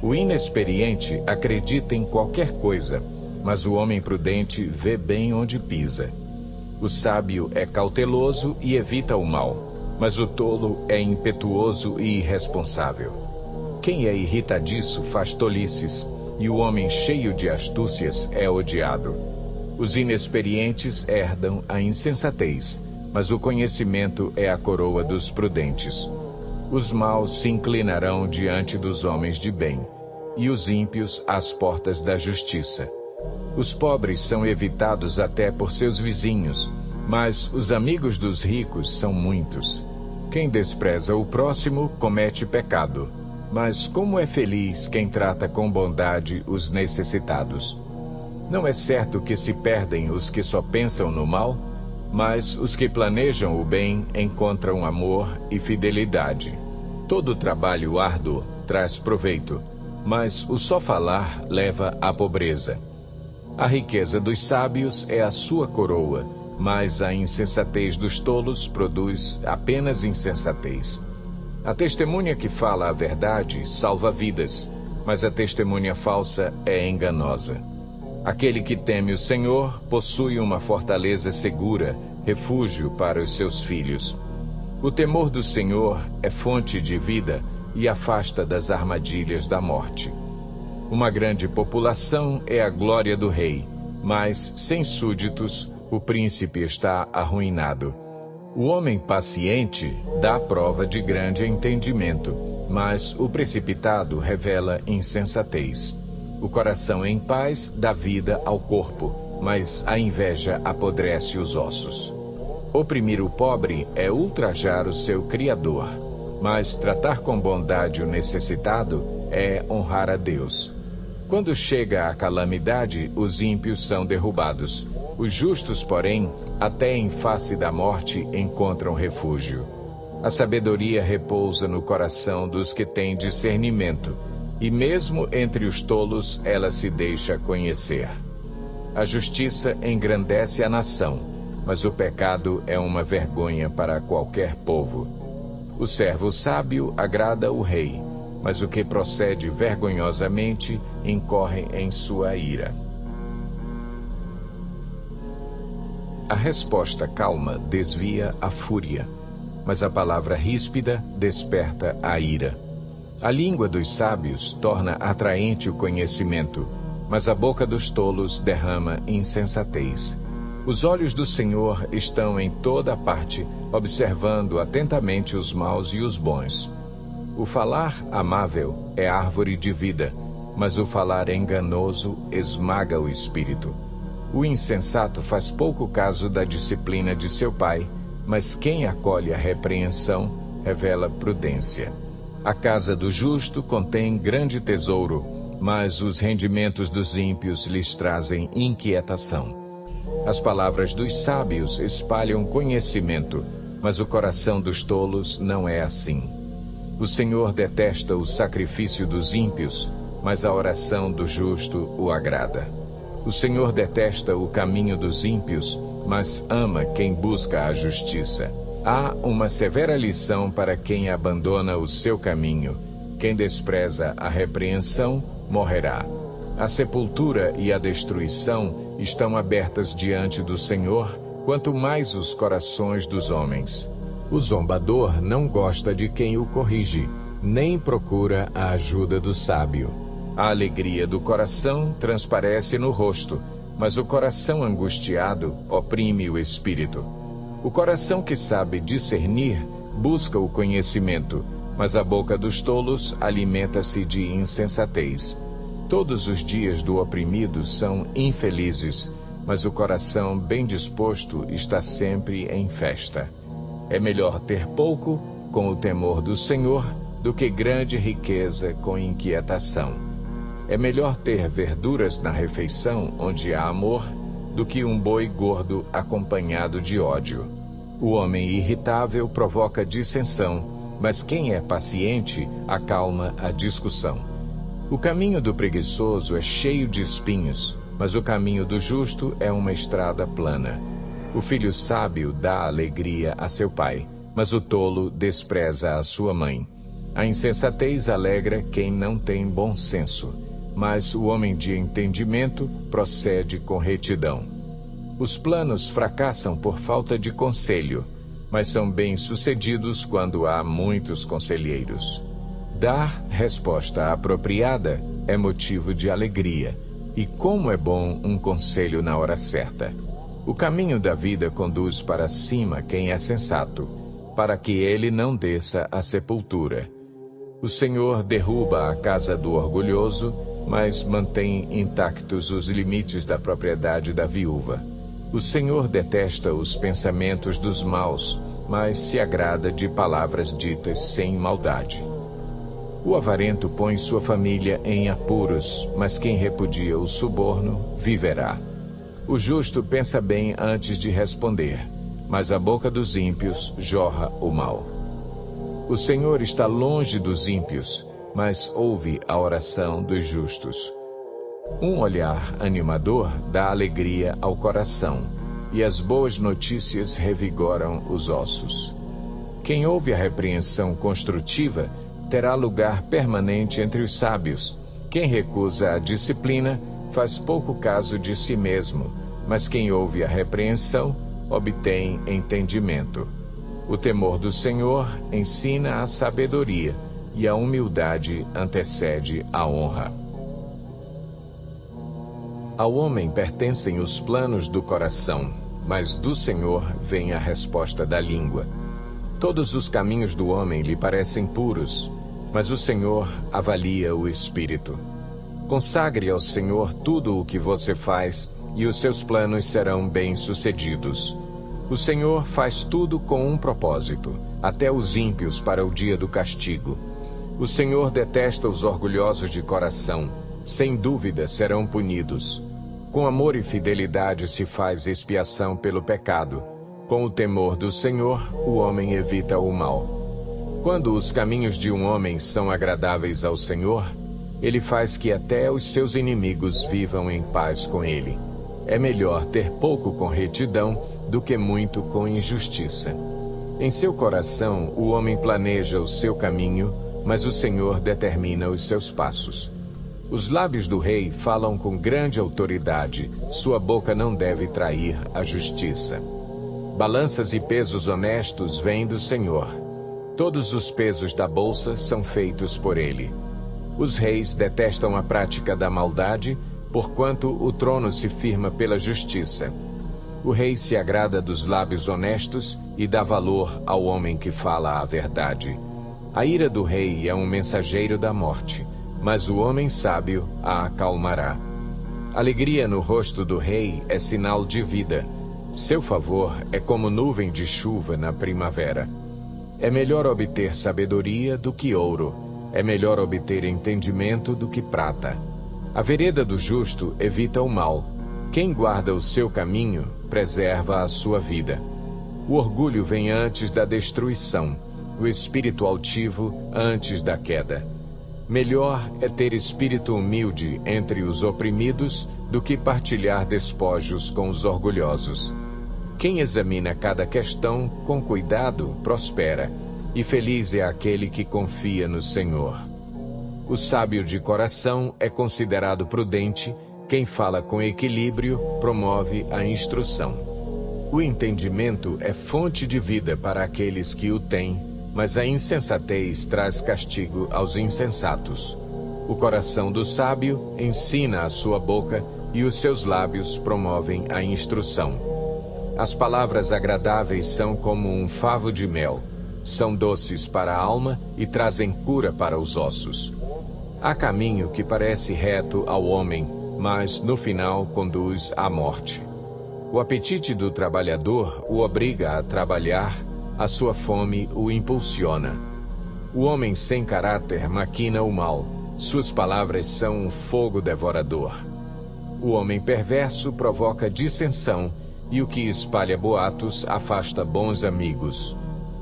O inexperiente acredita em qualquer coisa, mas o homem prudente vê bem onde pisa. O sábio é cauteloso e evita o mal, mas o tolo é impetuoso e irresponsável. Quem é irritadiço faz tolices, e o homem cheio de astúcias é odiado. Os inexperientes herdam a insensatez, mas o conhecimento é a coroa dos prudentes. Os maus se inclinarão diante dos homens de bem, e os ímpios às portas da justiça. Os pobres são evitados até por seus vizinhos, mas os amigos dos ricos são muitos. Quem despreza o próximo comete pecado, mas como é feliz quem trata com bondade os necessitados. Não é certo que se perdem os que só pensam no mal, mas os que planejam o bem encontram amor e fidelidade. Todo trabalho árduo traz proveito, mas o só falar leva à pobreza. A riqueza dos sábios é a sua coroa, mas a insensatez dos tolos produz apenas insensatez. A testemunha que fala a verdade salva vidas, mas a testemunha falsa é enganosa. Aquele que teme o Senhor possui uma fortaleza segura, refúgio para os seus filhos. O temor do Senhor é fonte de vida e afasta das armadilhas da morte. Uma grande população é a glória do rei, mas sem súditos o príncipe está arruinado. O homem paciente dá prova de grande entendimento, mas o precipitado revela insensatez. O coração em paz dá vida ao corpo, mas a inveja apodrece os ossos. Oprimir o pobre é ultrajar o seu Criador, mas tratar com bondade o necessitado é honrar a Deus. Quando chega a calamidade, os ímpios são derrubados. Os justos, porém, até em face da morte, encontram refúgio. A sabedoria repousa no coração dos que têm discernimento, e mesmo entre os tolos ela se deixa conhecer. A justiça engrandece a nação, mas o pecado é uma vergonha para qualquer povo. O servo sábio agrada o rei, mas o que procede vergonhosamente incorre em sua ira. A resposta calma desvia a fúria, mas a palavra ríspida desperta a ira. A língua dos sábios torna atraente o conhecimento, mas a boca dos tolos derrama insensatez. Os olhos do Senhor estão em toda a parte, observando atentamente os maus e os bons. O falar amável é árvore de vida, mas o falar enganoso esmaga o espírito. O insensato faz pouco caso da disciplina de seu pai, mas quem acolhe a repreensão revela prudência. A casa do justo contém grande tesouro, mas os rendimentos dos ímpios lhes trazem inquietação. As palavras dos sábios espalham conhecimento, mas o coração dos tolos não é assim. O Senhor detesta o sacrifício dos ímpios, mas a oração do justo o agrada. O Senhor detesta o caminho dos ímpios, mas ama quem busca a justiça. Há uma severa lição para quem abandona o seu caminho. Quem despreza a repreensão, morrerá. A sepultura e a destruição estão abertas diante do Senhor, quanto mais os corações dos homens. O zombador não gosta de quem o corrige, nem procura a ajuda do sábio. A alegria do coração transparece no rosto, mas o coração angustiado oprime o espírito. O coração que sabe discernir busca o conhecimento, mas a boca dos tolos alimenta-se de insensatez. Todos os dias do oprimido são infelizes, mas o coração bem disposto está sempre em festa. É melhor ter pouco, com o temor do Senhor, do que grande riqueza com inquietação. É melhor ter verduras na refeição, onde há amor, do que um boi gordo acompanhado de ódio. O homem irritável provoca dissensão, mas quem é paciente acalma a discussão. O caminho do preguiçoso é cheio de espinhos, mas o caminho do justo é uma estrada plana. O filho sábio dá alegria a seu pai, mas o tolo despreza a sua mãe. A insensatez alegra quem não tem bom senso, mas o homem de entendimento procede com retidão. Os planos fracassam por falta de conselho, mas são bem-sucedidos quando há muitos conselheiros. Dar resposta apropriada é motivo de alegria, e como é bom um conselho na hora certa. O caminho da vida conduz para cima quem é sensato, para que ele não desça à sepultura. O Senhor derruba a casa do orgulhoso, mas mantém intactos os limites da propriedade da viúva. O Senhor detesta os pensamentos dos maus, mas se agrada de palavras ditas sem maldade. O avarento põe sua família em apuros, mas quem repudia o suborno viverá. O justo pensa bem antes de responder, mas a boca dos ímpios jorra o mal. O Senhor está longe dos ímpios, mas ouve a oração dos justos. Um olhar animador dá alegria ao coração, e as boas notícias revigoram os ossos. Quem ouve a repreensão construtiva terá lugar permanente entre os sábios. Quem recusa a disciplina faz pouco caso de si mesmo, mas quem ouve a repreensão obtém entendimento. O temor do Senhor ensina a sabedoria, e a humildade antecede a honra. Ao homem pertencem os planos do coração, mas do Senhor vem a resposta da língua. Todos os caminhos do homem lhe parecem puros, mas o Senhor avalia o espírito. Consagre ao Senhor tudo o que você faz, e os seus planos serão bem-sucedidos. O Senhor faz tudo com um propósito, até os ímpios para o dia do castigo. O Senhor detesta os orgulhosos de coração, sem dúvida serão punidos. Com amor e fidelidade se faz expiação pelo pecado. Com o temor do Senhor, o homem evita o mal. Quando os caminhos de um homem são agradáveis ao Senhor, ele faz que até os seus inimigos vivam em paz com ele. É melhor ter pouco com retidão do que muito com injustiça. Em seu coração, o homem planeja o seu caminho, mas o Senhor determina os seus passos. Os lábios do rei falam com grande autoridade, sua boca não deve trair a justiça. Balanças e pesos honestos vêm do Senhor. Todos os pesos da bolsa são feitos por ele. Os reis detestam a prática da maldade, porquanto o trono se firma pela justiça. O rei se agrada dos lábios honestos e dá valor ao homem que fala a verdade. A ira do rei é um mensageiro da morte, mas o homem sábio a acalmará. Alegria no rosto do rei é sinal de vida. Seu favor é como nuvem de chuva na primavera. É melhor obter sabedoria do que ouro. É melhor obter entendimento do que prata. A vereda do justo evita o mal. Quem guarda o seu caminho, preserva a sua vida. O orgulho vem antes da destruição, o espírito altivo antes da queda. Melhor é ter espírito humilde entre os oprimidos do que partilhar despojos com os orgulhosos. Quem examina cada questão com cuidado prospera, e feliz é aquele que confia no Senhor. O sábio de coração é considerado prudente, quem fala com equilíbrio promove a instrução. O entendimento é fonte de vida para aqueles que o têm, mas a insensatez traz castigo aos insensatos. O coração do sábio ensina a sua boca, e os seus lábios promovem a instrução. As palavras agradáveis são como um favo de mel, são doces para a alma e trazem cura para os ossos. Há caminho que parece reto ao homem, mas no final conduz à morte. O apetite do trabalhador o obriga a trabalhar, a sua fome o impulsiona. O homem sem caráter maquina o mal, suas palavras são um fogo devorador. O homem perverso provoca dissensão, e o que espalha boatos afasta bons amigos.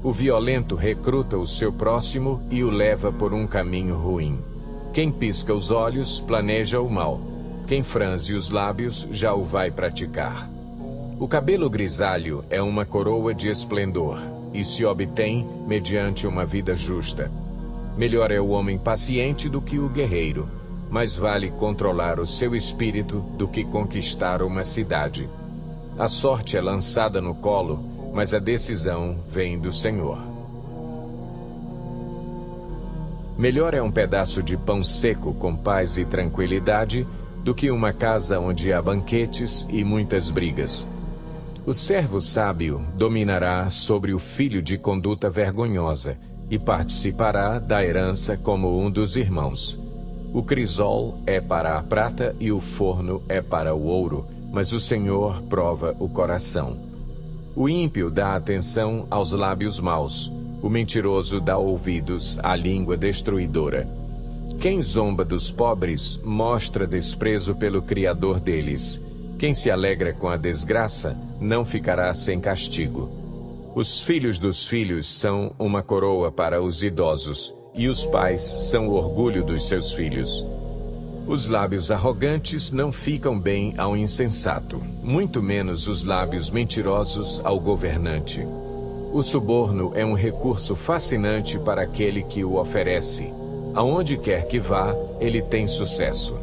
O violento recruta o seu próximo e o leva por um caminho ruim. Quem pisca os olhos planeja o mal. Quem franze os lábios já o vai praticar. O cabelo grisalho é uma coroa de esplendor, e se obtém mediante uma vida justa. Melhor é o homem paciente do que o guerreiro, mas vale controlar o seu espírito do que conquistar uma cidade. A sorte é lançada no colo, mas a decisão vem do Senhor. Melhor é um pedaço de pão seco com paz e tranquilidade do que uma casa onde há banquetes e muitas brigas. O servo sábio dominará sobre o filho de conduta vergonhosa e participará da herança como um dos irmãos. O crisol é para a prata e o forno é para o ouro, mas o Senhor prova o coração. O ímpio dá atenção aos lábios maus, o mentiroso dá ouvidos à língua destruidora. Quem zomba dos pobres mostra desprezo pelo Criador deles. Quem se alegra com a desgraça não ficará sem castigo. Os filhos dos filhos são uma coroa para os idosos, e os pais são o orgulho dos seus filhos. Os lábios arrogantes não ficam bem ao insensato, muito menos os lábios mentirosos ao governante. O suborno é um recurso fascinante para aquele que o oferece. Aonde quer que vá, ele tem sucesso.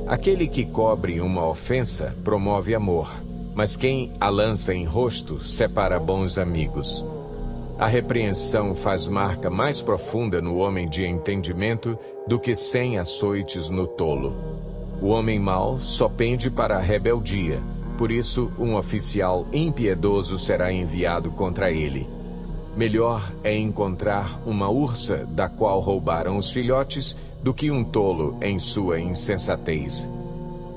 Aquele que cobre uma ofensa promove amor, mas quem a lança em rosto separa bons amigos. A repreensão faz marca mais profunda no homem de entendimento do que 100 açoites no tolo. O homem mau só pende para a rebeldia, por isso um oficial impiedoso será enviado contra ele. Melhor é encontrar uma ursa da qual roubaram os filhotes do que um tolo em sua insensatez.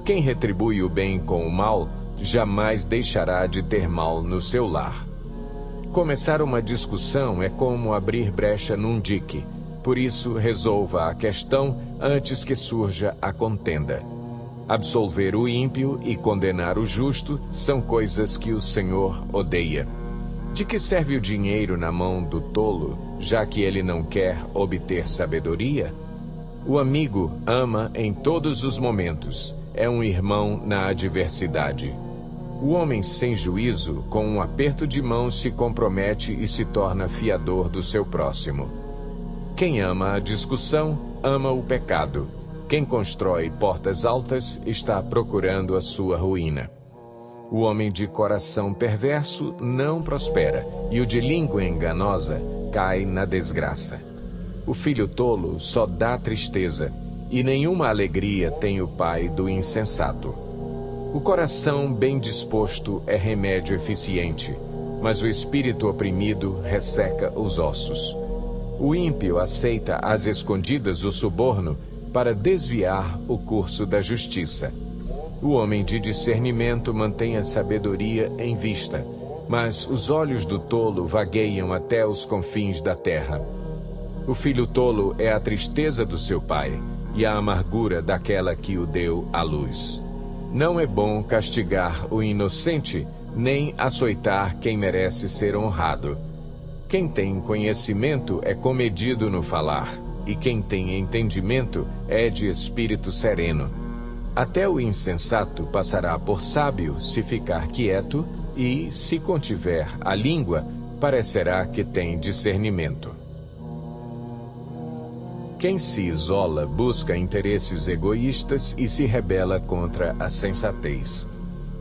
Quem retribui o bem com o mal jamais deixará de ter mal no seu lar. Começar uma discussão é como abrir brecha num dique, por isso resolva a questão antes que surja a contenda. Absolver o ímpio e condenar o justo são coisas que o Senhor odeia. De que serve o dinheiro na mão do tolo, já que ele não quer obter sabedoria? O amigo ama em todos os momentos, é um irmão na adversidade. O homem sem juízo, com um aperto de mão, se compromete e se torna fiador do seu próximo. Quem ama a discussão, ama o pecado. Quem constrói portas altas está procurando a sua ruína. O homem de coração perverso não prospera, e o de língua enganosa cai na desgraça. O filho tolo só dá tristeza, e nenhuma alegria tem o pai do insensato. O coração bem disposto é remédio eficiente, mas o espírito oprimido resseca os ossos. O ímpio aceita às escondidas o suborno para desviar o curso da justiça. O homem de discernimento mantém a sabedoria em vista, mas os olhos do tolo vagueiam até os confins da terra. O filho tolo é a tristeza do seu pai e a amargura daquela que o deu à luz. Não é bom castigar o inocente, nem açoitar quem merece ser honrado. Quem tem conhecimento é comedido no falar, e quem tem entendimento é de espírito sereno. Até o insensato passará por sábio se ficar quieto, e, se contiver a língua, parecerá que tem discernimento. Quem se isola busca interesses egoístas e se rebela contra a sensatez.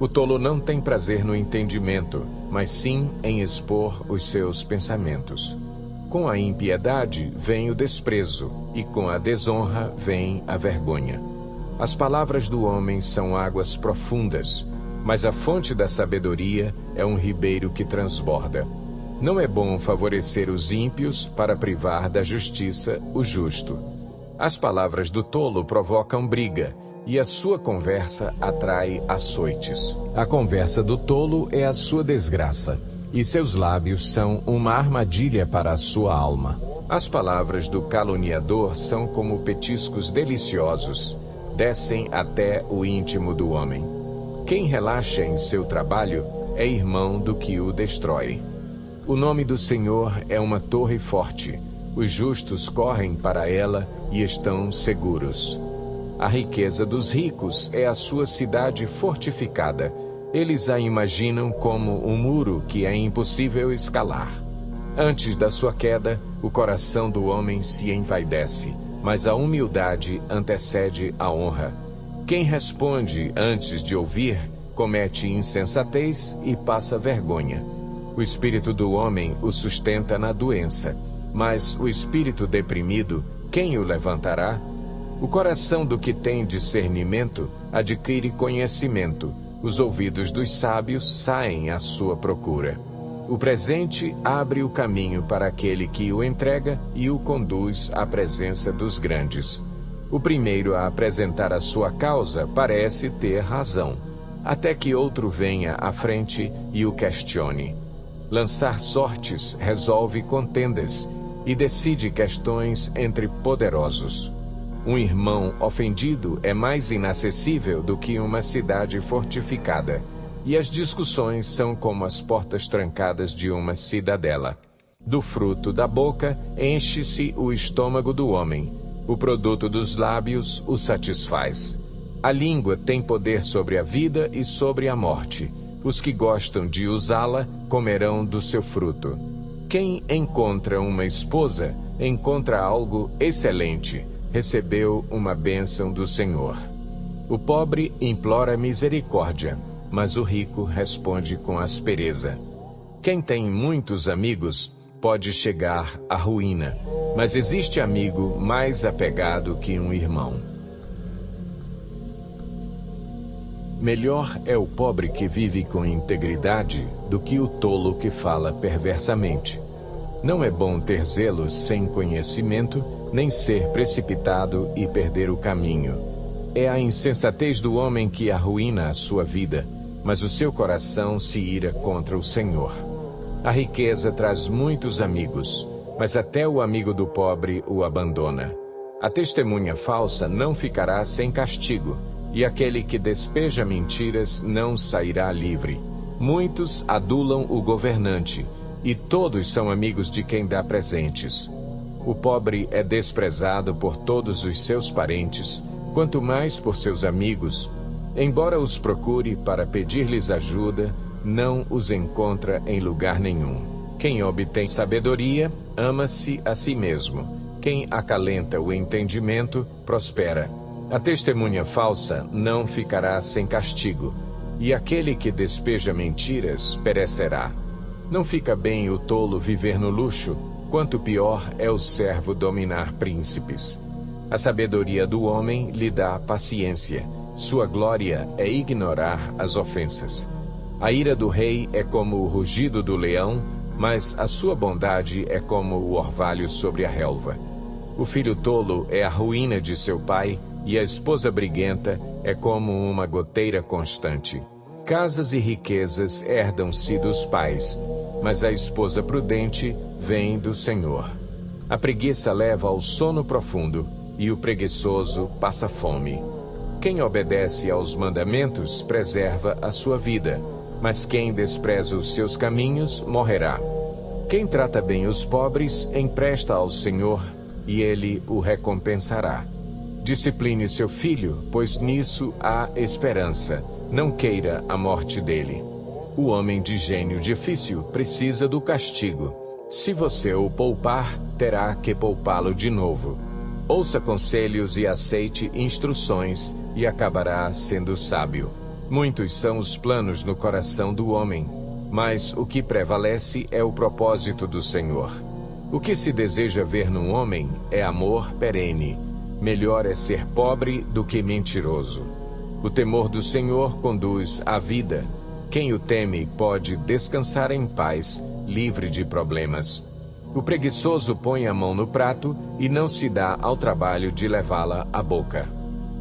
O tolo não tem prazer no entendimento, mas sim em expor os seus pensamentos. Com a impiedade vem o desprezo, e com a desonra vem a vergonha. As palavras do homem são águas profundas, mas a fonte da sabedoria é um ribeiro que transborda. Não é bom favorecer os ímpios para privar da justiça o justo. As palavras do tolo provocam briga, e a sua conversa atrai açoites. A conversa do tolo é a sua desgraça, e seus lábios são uma armadilha para a sua alma. As palavras do caluniador são como petiscos deliciosos, descem até o íntimo do homem. Quem relaxa em seu trabalho é irmão do que o destrói. O nome do Senhor é uma torre forte. Os justos correm para ela e estão seguros. A riqueza dos ricos é a sua cidade fortificada. Eles a imaginam como um muro que é impossível escalar. Antes da sua queda, o coração do homem se envaidece, mas a humildade antecede a honra. Quem responde antes de ouvir, comete insensatez e passa vergonha. O espírito do homem o sustenta na doença, mas o espírito deprimido, quem o levantará? O coração do que tem discernimento adquire conhecimento, os ouvidos dos sábios saem à sua procura. O presente abre o caminho para aquele que o entrega e o conduz à presença dos grandes. O primeiro a apresentar a sua causa parece ter razão, até que outro venha à frente e o questione. Lançar sortes resolve contendas e decide questões entre poderosos. Um irmão ofendido é mais inacessível do que uma cidade fortificada, e as discussões são como as portas trancadas de uma cidadela. Do fruto da boca enche-se o estômago do homem, o produto dos lábios o satisfaz. A língua tem poder sobre a vida e sobre a morte. Os que gostam de usá-la comerão do seu fruto. Quem encontra uma esposa, encontra algo excelente, recebeu uma bênção do Senhor. O pobre implora misericórdia, mas o rico responde com aspereza. Quem tem muitos amigos pode chegar à ruína, mas existe amigo mais apegado que um irmão. Melhor é o pobre que vive com integridade do que o tolo que fala perversamente. Não é bom ter zelo sem conhecimento, nem ser precipitado e perder o caminho. É a insensatez do homem que arruína a sua vida, mas o seu coração se ira contra o Senhor. A riqueza traz muitos amigos, mas até o amigo do pobre o abandona. A testemunha falsa não ficará sem castigo, e aquele que despeja mentiras não sairá livre. Muitos adulam o governante, e todos são amigos de quem dá presentes. O pobre é desprezado por todos os seus parentes, quanto mais por seus amigos. Embora os procure para pedir-lhes ajuda, não os encontra em lugar nenhum. Quem obtém sabedoria, ama-se a si mesmo. Quem acalenta o entendimento, prospera. A testemunha falsa não ficará sem castigo, e aquele que despeja mentiras perecerá. Não fica bem o tolo viver no luxo, quanto pior é o servo dominar príncipes. A sabedoria do homem lhe dá paciência, sua glória é ignorar as ofensas. A ira do rei é como o rugido do leão, mas a sua bondade é como o orvalho sobre a relva. O filho tolo é a ruína de seu pai, e a esposa briguenta é como uma goteira constante. Casas e riquezas herdam-se dos pais, mas a esposa prudente vem do Senhor. A preguiça leva ao sono profundo, e o preguiçoso passa fome. Quem obedece aos mandamentos preserva a sua vida, mas quem despreza os seus caminhos morrerá. Quem trata bem os pobres empresta ao Senhor, e ele o recompensará. Discipline seu filho, pois nisso há esperança. Não queira a morte dele. O homem de gênio difícil precisa do castigo. Se você o poupar, terá que poupá-lo de novo. Ouça conselhos e aceite instruções, e acabará sendo sábio. Muitos são os planos no coração do homem, mas o que prevalece é o propósito do Senhor. O que se deseja ver num homem é amor perene. Melhor é ser pobre do que mentiroso. O temor do Senhor conduz à vida. Quem o teme pode descansar em paz, livre de problemas. O preguiçoso põe a mão no prato e não se dá ao trabalho de levá-la à boca.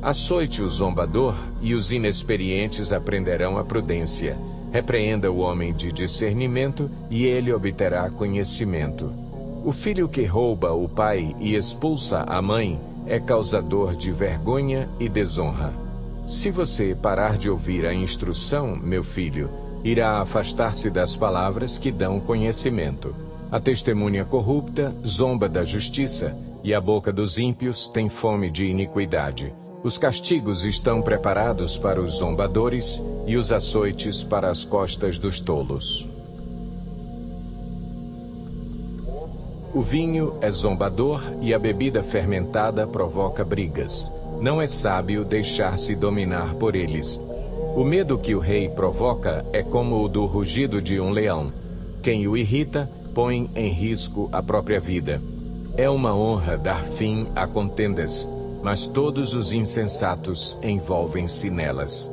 Açoite o zombador e os inexperientes aprenderão a prudência. Repreenda o homem de discernimento e ele obterá conhecimento. O filho que rouba o pai e expulsa a mãe é causador de vergonha e desonra. Se você parar de ouvir a instrução, meu filho, irá afastar-se das palavras que dão conhecimento. A testemunha corrupta zomba da justiça, e a boca dos ímpios tem fome de iniquidade. Os castigos estão preparados para os zombadores, e os açoites para as costas dos tolos. O vinho é zombador e a bebida fermentada provoca brigas. Não é sábio deixar-se dominar por eles. O medo que o rei provoca é como o do rugido de um leão. Quem o irrita, põe em risco a própria vida. É uma honra dar fim a contendas, mas todos os insensatos envolvem-se nelas.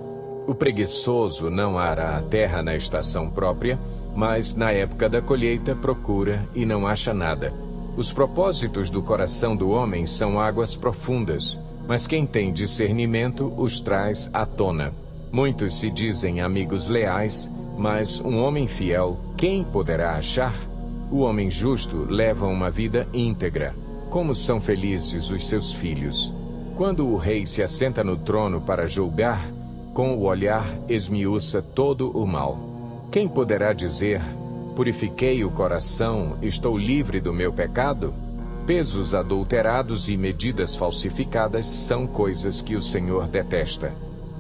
O preguiçoso não ara a terra na estação própria, mas na época da colheita procura e não acha nada. Os propósitos do coração do homem são águas profundas, mas quem tem discernimento os traz à tona. Muitos se dizem amigos leais, mas um homem fiel, quem poderá achar? O homem justo leva uma vida íntegra. Como são felizes os seus filhos! Quando o rei se assenta no trono para julgar, com o olhar esmiuça todo o mal. Quem poderá dizer: purifiquei o coração, estou livre do meu pecado? Pesos adulterados e medidas falsificadas são coisas que o Senhor detesta.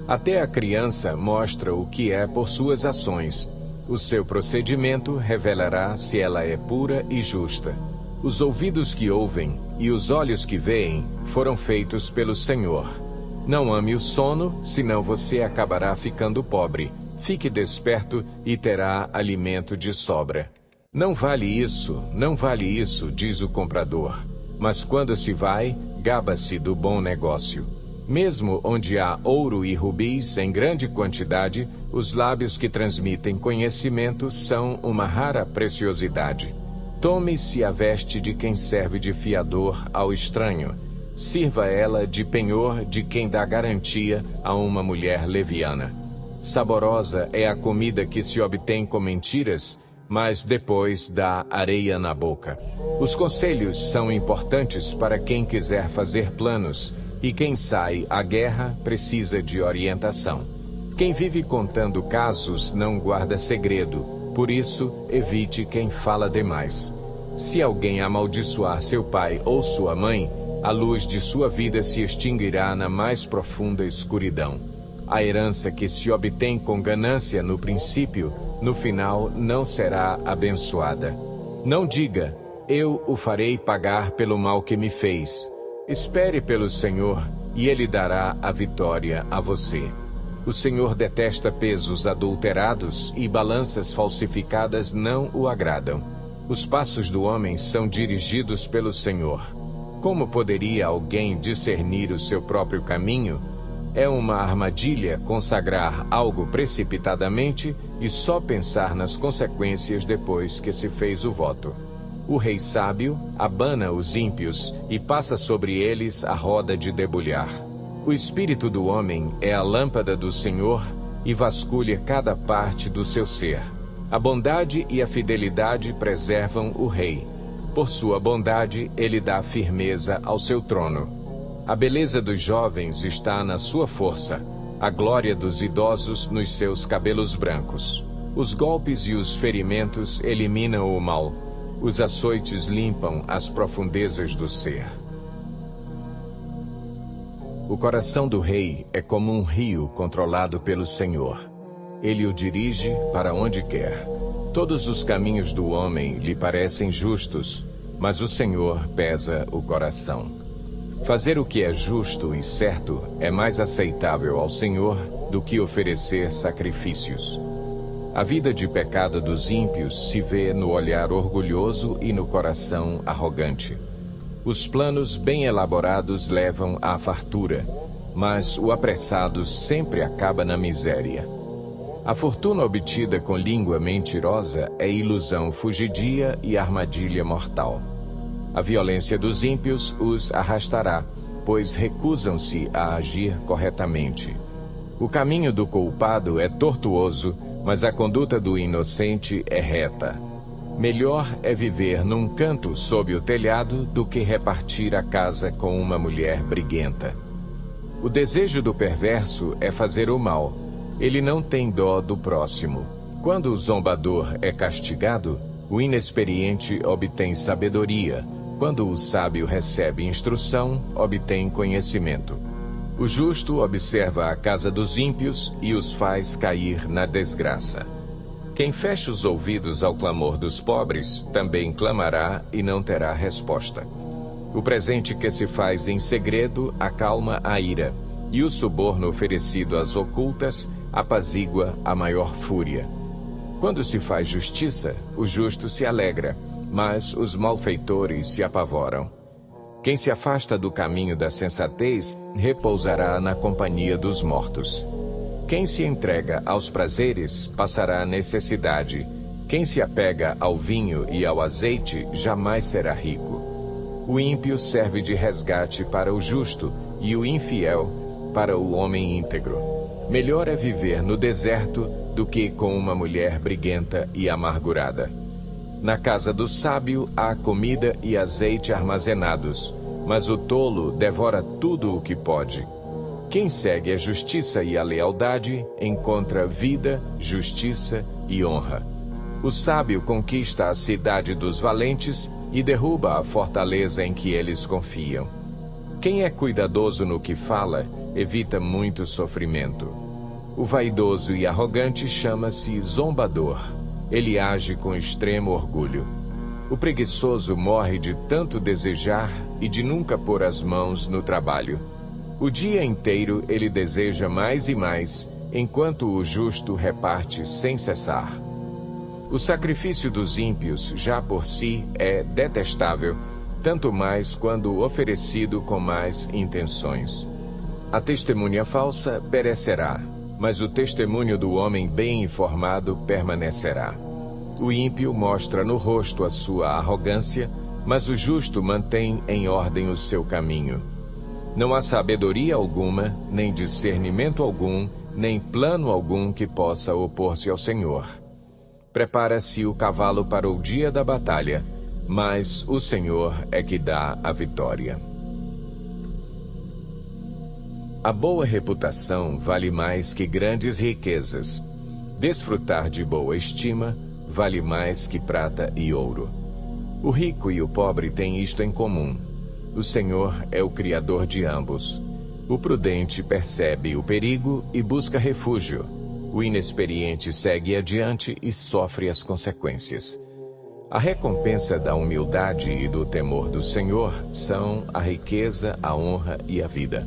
Até a criança mostra o que é por suas ações. O seu procedimento revelará se ela é pura e justa. Os ouvidos que ouvem e os olhos que veem foram feitos pelo Senhor. Não ame o sono, senão você acabará ficando pobre. Fique desperto e terá alimento de sobra. Não vale isso, diz o comprador. Mas quando se vai, gaba-se do bom negócio. Mesmo onde há ouro e rubis em grande quantidade, os lábios que transmitem conhecimento são uma rara preciosidade. Tome-se a veste de quem serve de fiador ao estranho. Sirva ela de penhor de quem dá garantia a uma mulher leviana. Saborosa é a comida que se obtém com mentiras, mas depois dá areia na boca. Os conselhos são importantes para quem quiser fazer planos, e quem sai à guerra precisa de orientação. Quem vive contando casos não guarda segredo, por isso evite quem fala demais. Se alguém amaldiçoar seu pai ou sua mãe, a luz de sua vida se extinguirá na mais profunda escuridão. A herança que se obtém com ganância no princípio, no final não será abençoada. Não diga: eu o farei pagar pelo mal que me fez. Espere pelo Senhor, e Ele dará a vitória a você. O Senhor detesta pesos adulterados e balanças falsificadas não o agradam. Os passos do homem são dirigidos pelo Senhor. Como poderia alguém discernir o seu próprio caminho? É uma armadilha consagrar algo precipitadamente e só pensar nas consequências depois que se fez o voto. O rei sábio abana os ímpios e passa sobre eles a roda de debulhar. O espírito do homem é a lâmpada do Senhor e vasculha cada parte do seu ser. A bondade e a fidelidade preservam o rei. Por sua bondade, ele dá firmeza ao seu trono. A beleza dos jovens está na sua força, a glória dos idosos nos seus cabelos brancos. Os golpes e os ferimentos eliminam o mal. Os açoites limpam as profundezas do ser. O coração do rei é como um rio controlado pelo Senhor. Ele o dirige para onde quer. Todos os caminhos do homem lhe parecem justos, mas o Senhor pesa o coração. Fazer o que é justo e certo é mais aceitável ao Senhor do que oferecer sacrifícios. A vida de pecado dos ímpios se vê no olhar orgulhoso e no coração arrogante. Os planos bem elaborados levam à fartura, mas o apressado sempre acaba na miséria. A fortuna obtida com língua mentirosa é ilusão fugidia e armadilha mortal. A violência dos ímpios os arrastará, pois recusam-se a agir corretamente. O caminho do culpado é tortuoso, mas a conduta do inocente é reta. Melhor é viver num canto sob o telhado do que repartir a casa com uma mulher briguenta. O desejo do perverso é fazer o mal. Ele não tem dó do próximo. Quando o zombador é castigado, o inexperiente obtém sabedoria. Quando o sábio recebe instrução, obtém conhecimento. O justo observa a casa dos ímpios e os faz cair na desgraça. Quem fecha os ouvidos ao clamor dos pobres, também clamará e não terá resposta. O presente que se faz em segredo acalma a ira, e o suborno oferecido às ocultas apazigua a maior fúria. Quando se faz justiça, o justo se alegra, mas os malfeitores se apavoram. Quem se afasta do caminho da sensatez repousará na companhia dos mortos. Quem se entrega aos prazeres passará necessidade. Quem se apega ao vinho e ao azeite jamais será rico. O ímpio serve de resgate para o justo e o infiel para o homem íntegro. Melhor é viver no deserto do que com uma mulher briguenta e amargurada. Na casa do sábio há comida e azeite armazenados, mas o tolo devora tudo o que pode. Quem segue a justiça e a lealdade encontra vida, justiça e honra. O sábio conquista a cidade dos valentes e derruba a fortaleza em que eles confiam. Quem é cuidadoso no que fala, evita muito sofrimento. O vaidoso e arrogante chama-se zombador. Ele age com extremo orgulho. O preguiçoso morre de tanto desejar e de nunca pôr as mãos no trabalho. O dia inteiro ele deseja mais e mais, enquanto o justo reparte sem cessar. O sacrifício dos ímpios, já por si, é detestável, tanto mais quando oferecido com más intenções. A testemunha falsa perecerá, mas o testemunho do homem bem informado permanecerá. O ímpio mostra no rosto a sua arrogância, mas o justo mantém em ordem o seu caminho. Não há sabedoria alguma, nem discernimento algum, nem plano algum que possa opor-se ao Senhor. Prepara-se o cavalo para o dia da batalha, mas o Senhor é que dá a vitória. A boa reputação vale mais que grandes riquezas. Desfrutar de boa estima vale mais que prata e ouro. O rico e o pobre têm isto em comum: o Senhor é o Criador de ambos. O prudente percebe o perigo e busca refúgio. O inexperiente segue adiante e sofre as consequências. A recompensa da humildade e do temor do Senhor são a riqueza, a honra e a vida.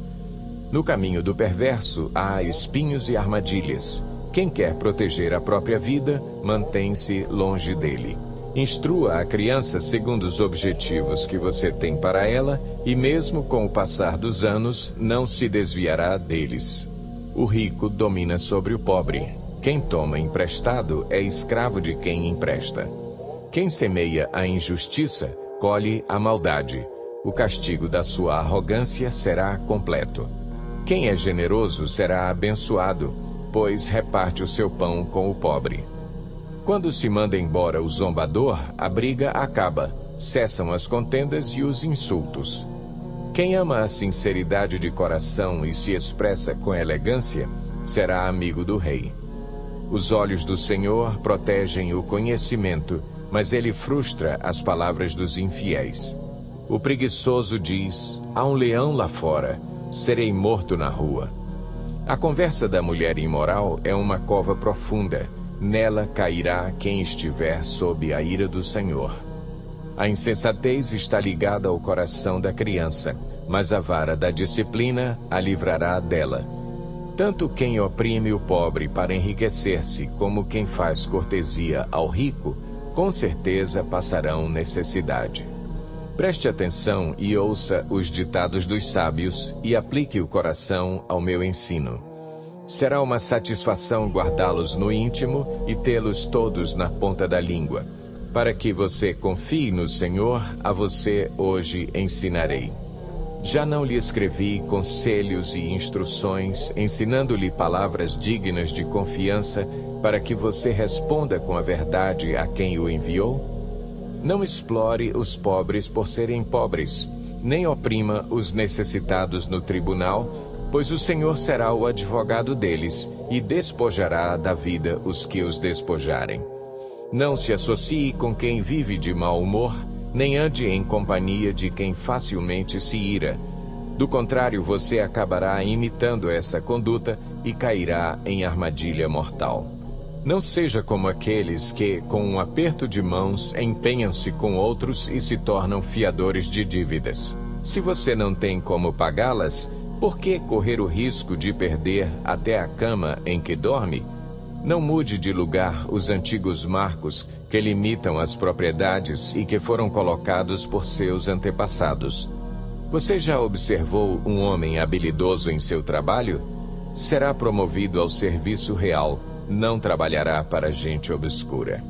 No caminho do perverso há espinhos e armadilhas. Quem quer proteger a própria vida, mantém-se longe dele. Instrua a criança segundo os objetivos que você tem para ela, e mesmo com o passar dos anos, não se desviará deles. O rico domina sobre o pobre. Quem toma emprestado é escravo de quem empresta. Quem semeia a injustiça, colhe a maldade. O castigo da sua arrogância será completo. Quem é generoso será abençoado, pois reparte o seu pão com o pobre. Quando se manda embora o zombador, a briga acaba, cessam as contendas e os insultos. Quem ama a sinceridade de coração e se expressa com elegância, será amigo do rei. Os olhos do Senhor protegem o conhecimento, mas ele frustra as palavras dos infiéis. O preguiçoso diz: há um leão lá fora, serei morto na rua. A conversa da mulher imoral é uma cova profunda, nela cairá quem estiver sob a ira do Senhor. A insensatez está ligada ao coração da criança, mas a vara da disciplina a livrará dela. Tanto quem oprime o pobre para enriquecer-se, como quem faz cortesia ao rico, com certeza passarão necessidade. Preste atenção e ouça os ditados dos sábios e aplique o coração ao meu ensino. Será uma satisfação guardá-los no íntimo e tê-los todos na ponta da língua. Para que você confie no Senhor, a você hoje ensinarei. Já não lhe escrevi conselhos e instruções, ensinando-lhe palavras dignas de confiança, para que você responda com a verdade a quem o enviou? Não explore os pobres por serem pobres, nem oprima os necessitados no tribunal, pois o Senhor será o advogado deles e despojará da vida os que os despojarem. Não se associe com quem vive de mau humor, nem ande em companhia de quem facilmente se ira. Do contrário, você acabará imitando essa conduta e cairá em armadilha mortal. Não seja como aqueles que, com um aperto de mãos, empenham-se com outros e se tornam fiadores de dívidas. Se você não tem como pagá-las, por que correr o risco de perder até a cama em que dorme? Não mude de lugar os antigos marcos que limitam as propriedades e que foram colocados por seus antepassados. Você já observou um homem habilidoso em seu trabalho? Será promovido ao serviço real, não trabalhará para gente obscura.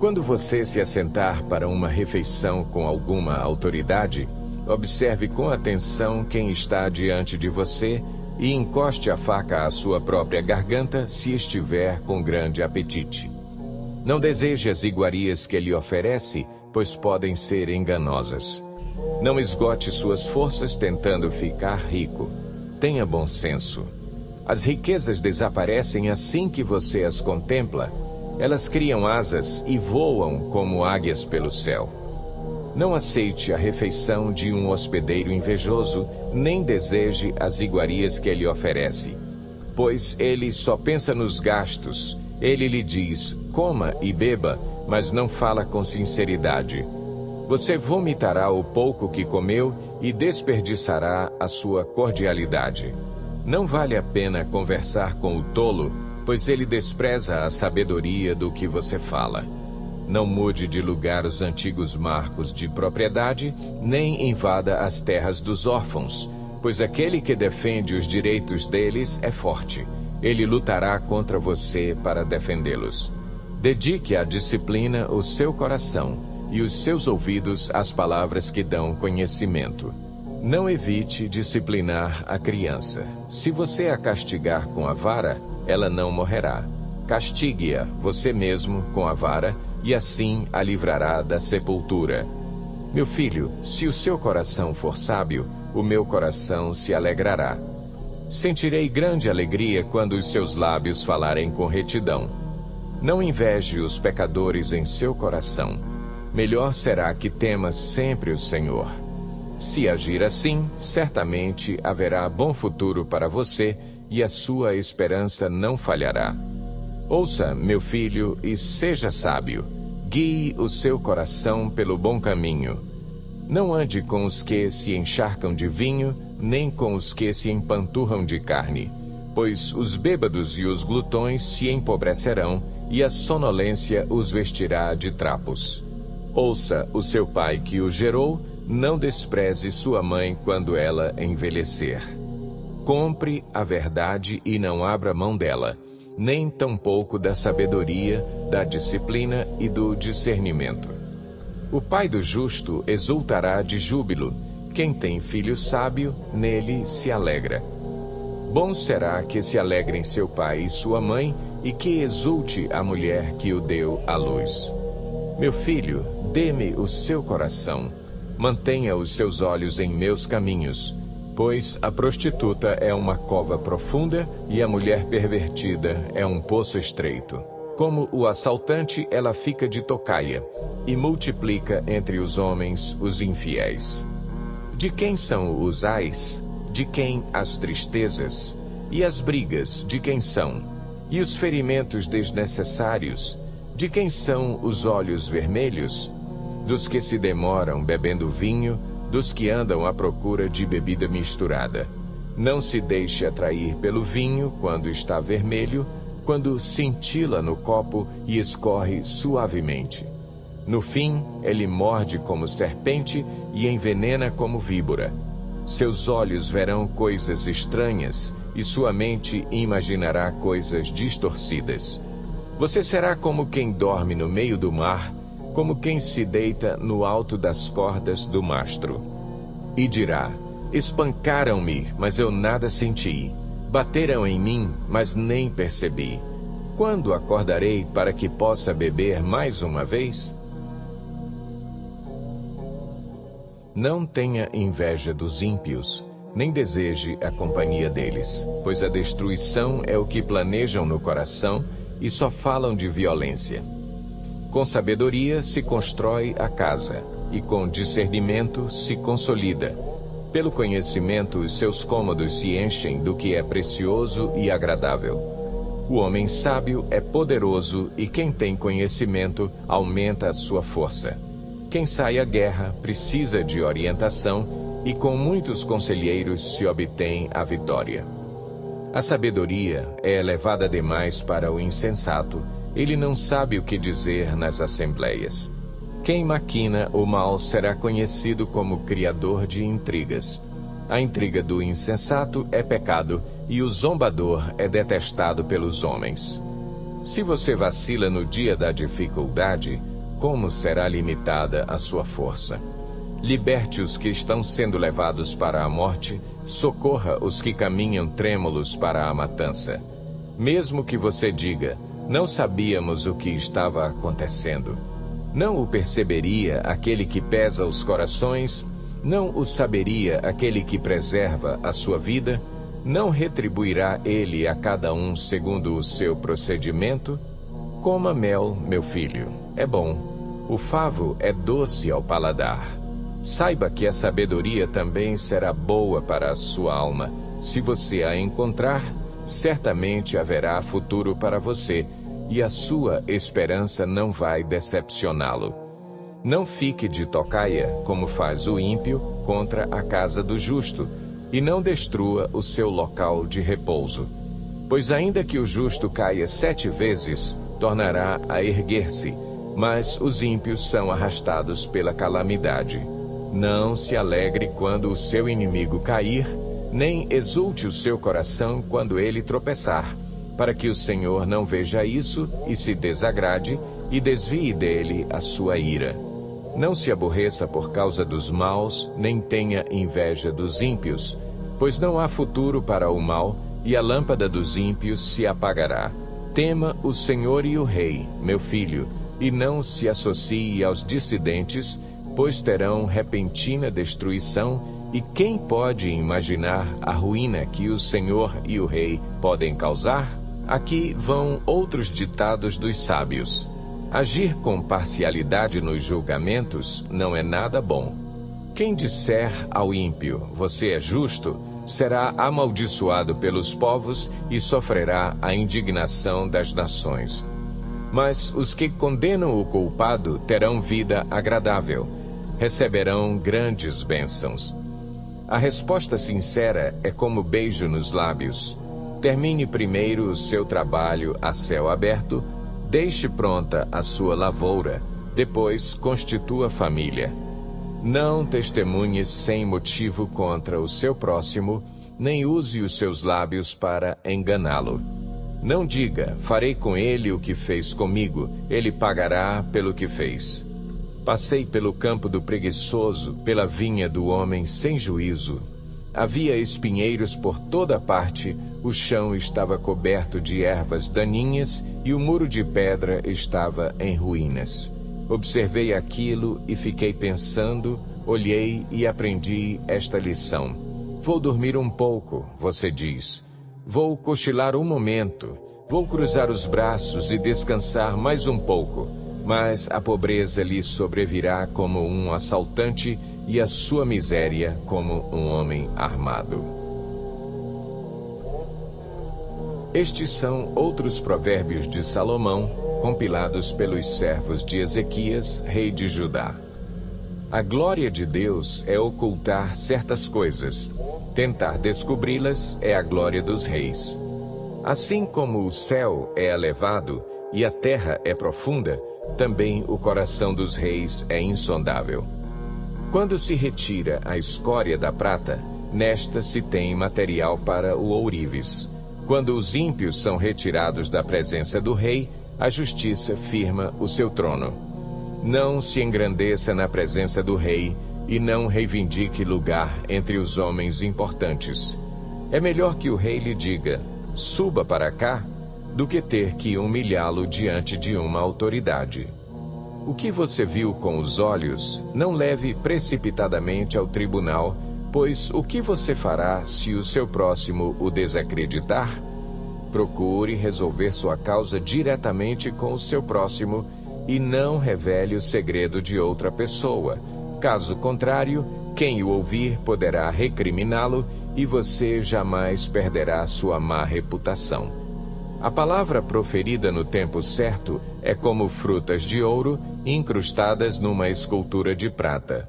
Quando você se assentar para uma refeição com alguma autoridade, observe com atenção quem está diante de você e encoste a faca à sua própria garganta se estiver com grande apetite. Não deseje as iguarias que ele oferece, pois podem ser enganosas. Não esgote suas forças tentando ficar rico. Tenha bom senso. As riquezas desaparecem assim que você as contempla. Elas criam asas e voam como águias pelo céu. Não aceite a refeição de um hospedeiro invejoso, nem deseje as iguarias que ele oferece, pois ele só pensa nos gastos. Ele lhe diz, coma e beba, mas não fala com sinceridade. Você vomitará o pouco que comeu e desperdiçará a sua cordialidade. Não vale a pena conversar com o tolo, pois ele despreza a sabedoria do que você fala. Não mude de lugar os antigos marcos de propriedade, nem invada as terras dos órfãos, pois aquele que defende os direitos deles é forte. Ele lutará contra você para defendê-los. Dedique à disciplina o seu coração e os seus ouvidos às palavras que dão conhecimento. Não evite disciplinar a criança. Se você a castigar com a vara, ela não morrerá. Castigue-a você mesmo com a vara, e assim a livrará da sepultura. Meu filho, se o seu coração for sábio, o meu coração se alegrará. Sentirei grande alegria quando os seus lábios falarem com retidão. Não inveje os pecadores em seu coração. Melhor será que temas sempre o Senhor. Se agir assim, certamente haverá bom futuro para você e a sua esperança não falhará. Ouça, meu filho, e seja sábio. Guie o seu coração pelo bom caminho. Não ande com os que se encharcam de vinho, nem com os que se empanturram de carne, pois os bêbados e os glutões se empobrecerão, e a sonolência os vestirá de trapos. Ouça o seu pai que o gerou, não despreze sua mãe quando ela envelhecer. Compre a verdade e não abra mão dela, nem tampouco da sabedoria, da disciplina e do discernimento. O pai do justo exultará de júbilo. Quem tem filho sábio, nele se alegra. Bom será que se alegrem seu pai e sua mãe, e que exulte a mulher que o deu à luz. Meu filho, dê-me o seu coração. Mantenha os seus olhos em meus caminhos, pois a prostituta é uma cova profunda e a mulher pervertida é um poço estreito. Como o assaltante, ela fica de tocaia e multiplica entre os homens os infiéis. De quem são os ais? De quem as tristezas? E as brigas, de quem são? E os ferimentos desnecessários? De quem são os olhos vermelhos? Dos que se demoram bebendo vinho, dos que andam à procura de bebida misturada. Não se deixe atrair pelo vinho quando está vermelho, quando cintila no copo e escorre suavemente. No fim, ele morde como serpente e envenena como víbora. Seus olhos verão coisas estranhas e sua mente imaginará coisas distorcidas. Você será como quem dorme no meio do mar, como quem se deita no alto das cordas do mastro. E dirá, espancaram-me, mas eu nada senti. Bateram em mim, mas nem percebi. Quando acordarei para que possa beber mais uma vez? Não tenha inveja dos ímpios, nem deseje a companhia deles, pois a destruição é o que planejam no coração e só falam de violência. Com sabedoria se constrói a casa, e com discernimento se consolida. Pelo conhecimento os seus cômodos se enchem do que é precioso e agradável. O homem sábio é poderoso e quem tem conhecimento aumenta a sua força. Quem sai à guerra precisa de orientação e com muitos conselheiros se obtém a vitória. A sabedoria é elevada demais para o insensato. Ele não sabe o que dizer nas assembleias. Quem maquina o mal será conhecido como criador de intrigas. A intriga do insensato é pecado e o zombador é detestado pelos homens. Se você vacila no dia da dificuldade, como será limitada a sua força. Liberte os que estão sendo levados para a morte, socorra os que caminham trêmulos para a matança. Mesmo que você diga, não sabíamos o que estava acontecendo. Não o perceberia aquele que pesa os corações? Não o saberia aquele que preserva a sua vida? Não retribuirá ele a cada um segundo o seu procedimento? Coma mel, meu filho, é bom. O favo é doce ao paladar. Saiba que a sabedoria também será boa para a sua alma. Se você a encontrar, certamente haverá futuro para você, e a sua esperança não vai decepcioná-lo. Não fique de tocaia, como faz o ímpio, contra a casa do justo, e não destrua o seu local de repouso. Pois ainda que o justo caia 7 vezes, tornará a erguer-se, mas os ímpios são arrastados pela calamidade. Não se alegre quando o seu inimigo cair, nem exulte o seu coração quando ele tropeçar, para que o Senhor não veja isso e se desagrade e desvie dele a sua ira. Não se aborreça por causa dos maus, nem tenha inveja dos ímpios, pois não há futuro para o mal, e a lâmpada dos ímpios se apagará. Tema o Senhor e o Rei, meu filho, e não se associe aos dissidentes, pois terão repentina destruição, e quem pode imaginar a ruína que o Senhor e o Rei podem causar? Aqui vão outros ditados dos sábios. Agir com parcialidade nos julgamentos não é nada bom. Quem disser ao ímpio, você é justo, será amaldiçoado pelos povos e sofrerá a indignação das nações. Mas os que condenam o culpado terão vida agradável, receberão grandes bênçãos. A resposta sincera é como beijo nos lábios. Termine primeiro o seu trabalho a céu aberto, deixe pronta a sua lavoura, depois constitua família. Não testemunhe sem motivo contra o seu próximo, nem use os seus lábios para enganá-lo. Não diga, farei com ele o que fez comigo, ele pagará pelo que fez. Passei pelo campo do preguiçoso, pela vinha do homem sem juízo. Havia espinheiros por toda parte, o chão estava coberto de ervas daninhas e o muro de pedra estava em ruínas. Observei aquilo e fiquei pensando, olhei e aprendi esta lição. Vou dormir um pouco, você diz. Vou cochilar um momento, vou cruzar os braços e descansar mais um pouco. Mas a pobreza lhe sobrevirá como um assaltante e a sua miséria como um homem armado. Estes são outros provérbios de Salomão, compilados pelos servos de Ezequias, rei de Judá. A glória de Deus é ocultar certas coisas. Tentar descobri-las é a glória dos reis. Assim como o céu é elevado e a terra é profunda, também o coração dos reis é insondável. Quando se retira a escória da prata, nesta se tem material para o ourives. Quando os ímpios são retirados da presença do rei, a justiça firma o seu trono. Não se engrandeça na presença do rei e não reivindique lugar entre os homens importantes. É melhor que o rei lhe diga, suba para cá, do que ter que humilhá-lo diante de uma autoridade. O que você viu com os olhos, não leve precipitadamente ao tribunal, pois o que você fará se o seu próximo o desacreditar? Procure resolver sua causa diretamente com o seu próximo e não revele o segredo de outra pessoa. Caso contrário, quem o ouvir poderá recriminá-lo e você jamais perderá sua má reputação. A palavra proferida no tempo certo é como frutas de ouro incrustadas numa escultura de prata.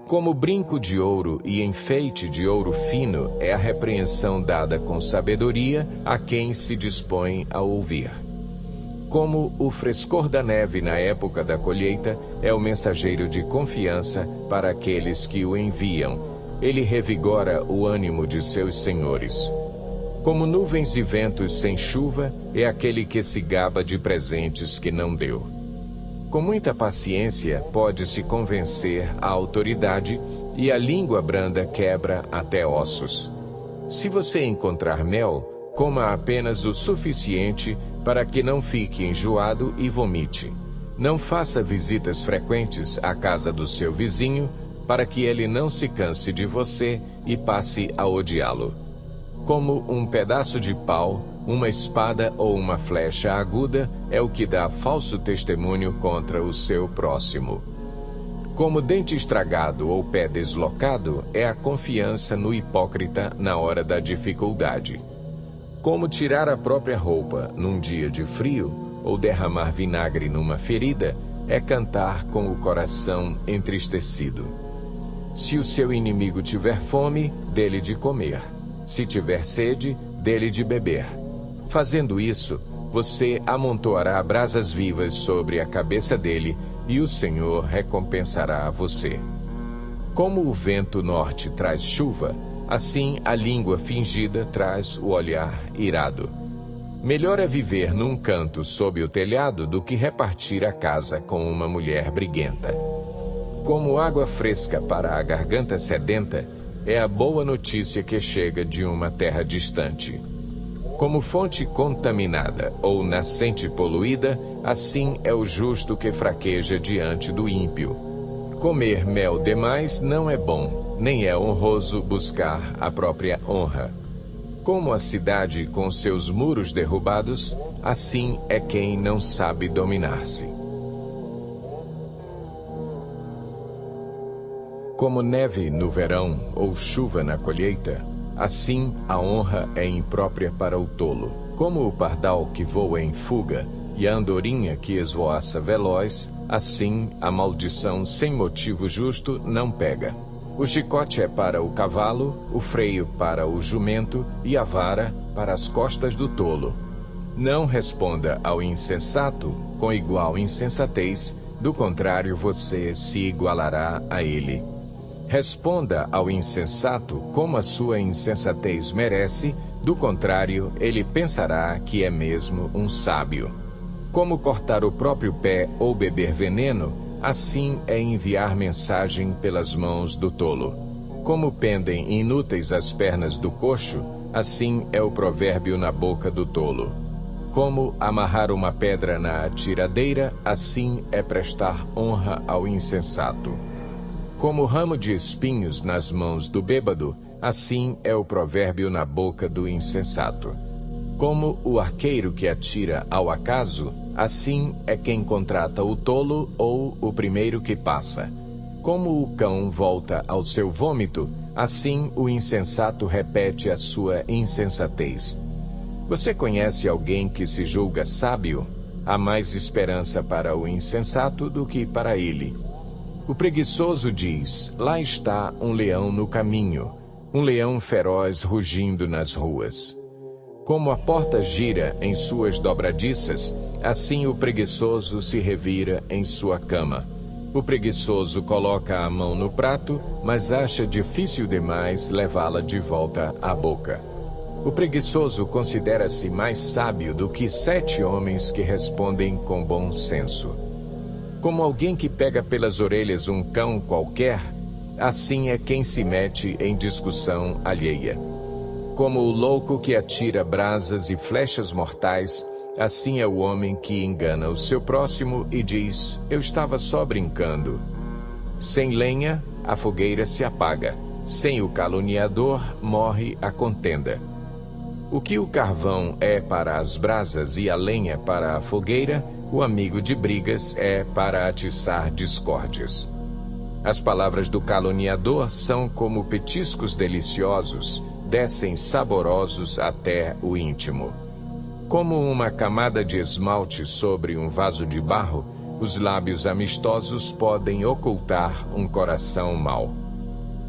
Como brinco de ouro e enfeite de ouro fino é a repreensão dada com sabedoria a quem se dispõe a ouvir. Como o frescor da neve na época da colheita é o mensageiro de confiança para aqueles que o enviam, ele revigora o ânimo de seus senhores. Como nuvens e ventos sem chuva, é aquele que se gaba de presentes que não deu. Com muita paciência, pode-se convencer a autoridade e a língua branda quebra até ossos. Se você encontrar mel, coma apenas o suficiente para que não fique enjoado e vomite. Não faça visitas frequentes à casa do seu vizinho, para que ele não se canse de você e passe a odiá-lo. Como um pedaço de pau, uma espada ou uma flecha aguda é o que dá falso testemunho contra o seu próximo. Como dente estragado ou pé deslocado é a confiança no hipócrita na hora da dificuldade. Como tirar a própria roupa num dia de frio ou derramar vinagre numa ferida é cantar com o coração entristecido. Se o seu inimigo tiver fome, dê-lhe de comer. Se tiver sede, dê-lhe de beber. Fazendo isso, você amontoará brasas vivas sobre a cabeça dele e o Senhor recompensará você. Como o vento norte traz chuva, assim a língua fingida traz o olhar irado. Melhor é viver num canto sob o telhado do que repartir a casa com uma mulher briguenta. Como água fresca para a garganta sedenta, é a boa notícia que chega de uma terra distante. Como fonte contaminada ou nascente poluída, assim é o justo que fraqueja diante do ímpio. Comer mel demais não é bom, nem é honroso buscar a própria honra. Como a cidade com seus muros derrubados, assim é quem não sabe dominar-se. Como neve no verão ou chuva na colheita, assim a honra é imprópria para o tolo. Como o pardal que voa em fuga e a andorinha que esvoaça veloz, assim a maldição sem motivo justo não pega. O chicote é para o cavalo, o freio para o jumento e a vara para as costas do tolo. Não responda ao insensato com igual insensatez, do contrário você se igualará a ele. Responda ao insensato como a sua insensatez merece, do contrário, ele pensará que é mesmo um sábio. Como cortar o próprio pé ou beber veneno, assim é enviar mensagem pelas mãos do tolo. Como pendem inúteis as pernas do coxo, assim é o provérbio na boca do tolo. Como amarrar uma pedra na atiradeira, assim é prestar honra ao insensato. Como ramo de espinhos nas mãos do bêbado, assim é o provérbio na boca do insensato. Como o arqueiro que atira ao acaso, assim é quem contrata o tolo ou o primeiro que passa. Como o cão volta ao seu vômito, assim o insensato repete a sua insensatez. Você conhece alguém que se julga sábio? Há mais esperança para o insensato do que para ele. O preguiçoso diz: lá está um leão no caminho, um leão feroz rugindo nas ruas. Como a porta gira em suas dobradiças, assim o preguiçoso se revira em sua cama. O preguiçoso coloca a mão no prato, mas acha difícil demais levá-la de volta à boca. O preguiçoso considera-se mais sábio do que 7 homens que respondem com bom senso. Como alguém que pega pelas orelhas um cão qualquer, assim é quem se mete em discussão alheia. Como o louco que atira brasas e flechas mortais, assim é o homem que engana o seu próximo e diz: eu estava só brincando. Sem lenha, a fogueira se apaga. Sem o caluniador, morre a contenda. O que o carvão é para as brasas e a lenha para a fogueira, o amigo de brigas é para atiçar discórdias. As palavras do caluniador são como petiscos deliciosos, descem saborosos até o íntimo. Como uma camada de esmalte sobre um vaso de barro, os lábios amistosos podem ocultar um coração mau.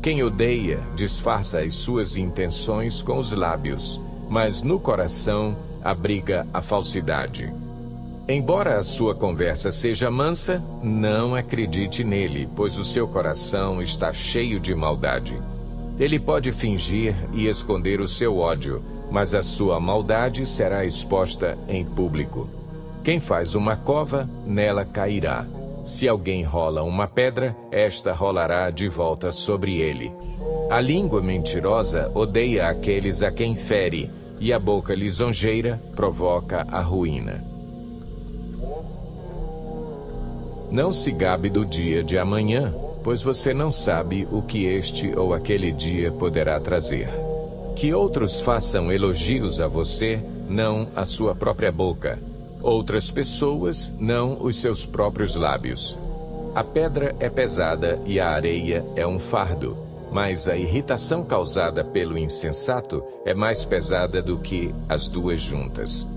Quem odeia disfarça as suas intenções com os lábios, mas no coração abriga a falsidade. Embora a sua conversa seja mansa, não acredite nele, pois o seu coração está cheio de maldade. Ele pode fingir e esconder o seu ódio, mas a sua maldade será exposta em público. Quem faz uma cova, nela cairá. Se alguém rola uma pedra, esta rolará de volta sobre ele. A língua mentirosa odeia aqueles a quem fere, e a boca lisonjeira provoca a ruína. Não se gabe do dia de amanhã, pois você não sabe o que este ou aquele dia poderá trazer. Que outros façam elogios a você, não a sua própria boca. Outras pessoas, não os seus próprios lábios. A pedra é pesada e a areia é um fardo, mas a irritação causada pelo insensato é mais pesada do que as duas juntas.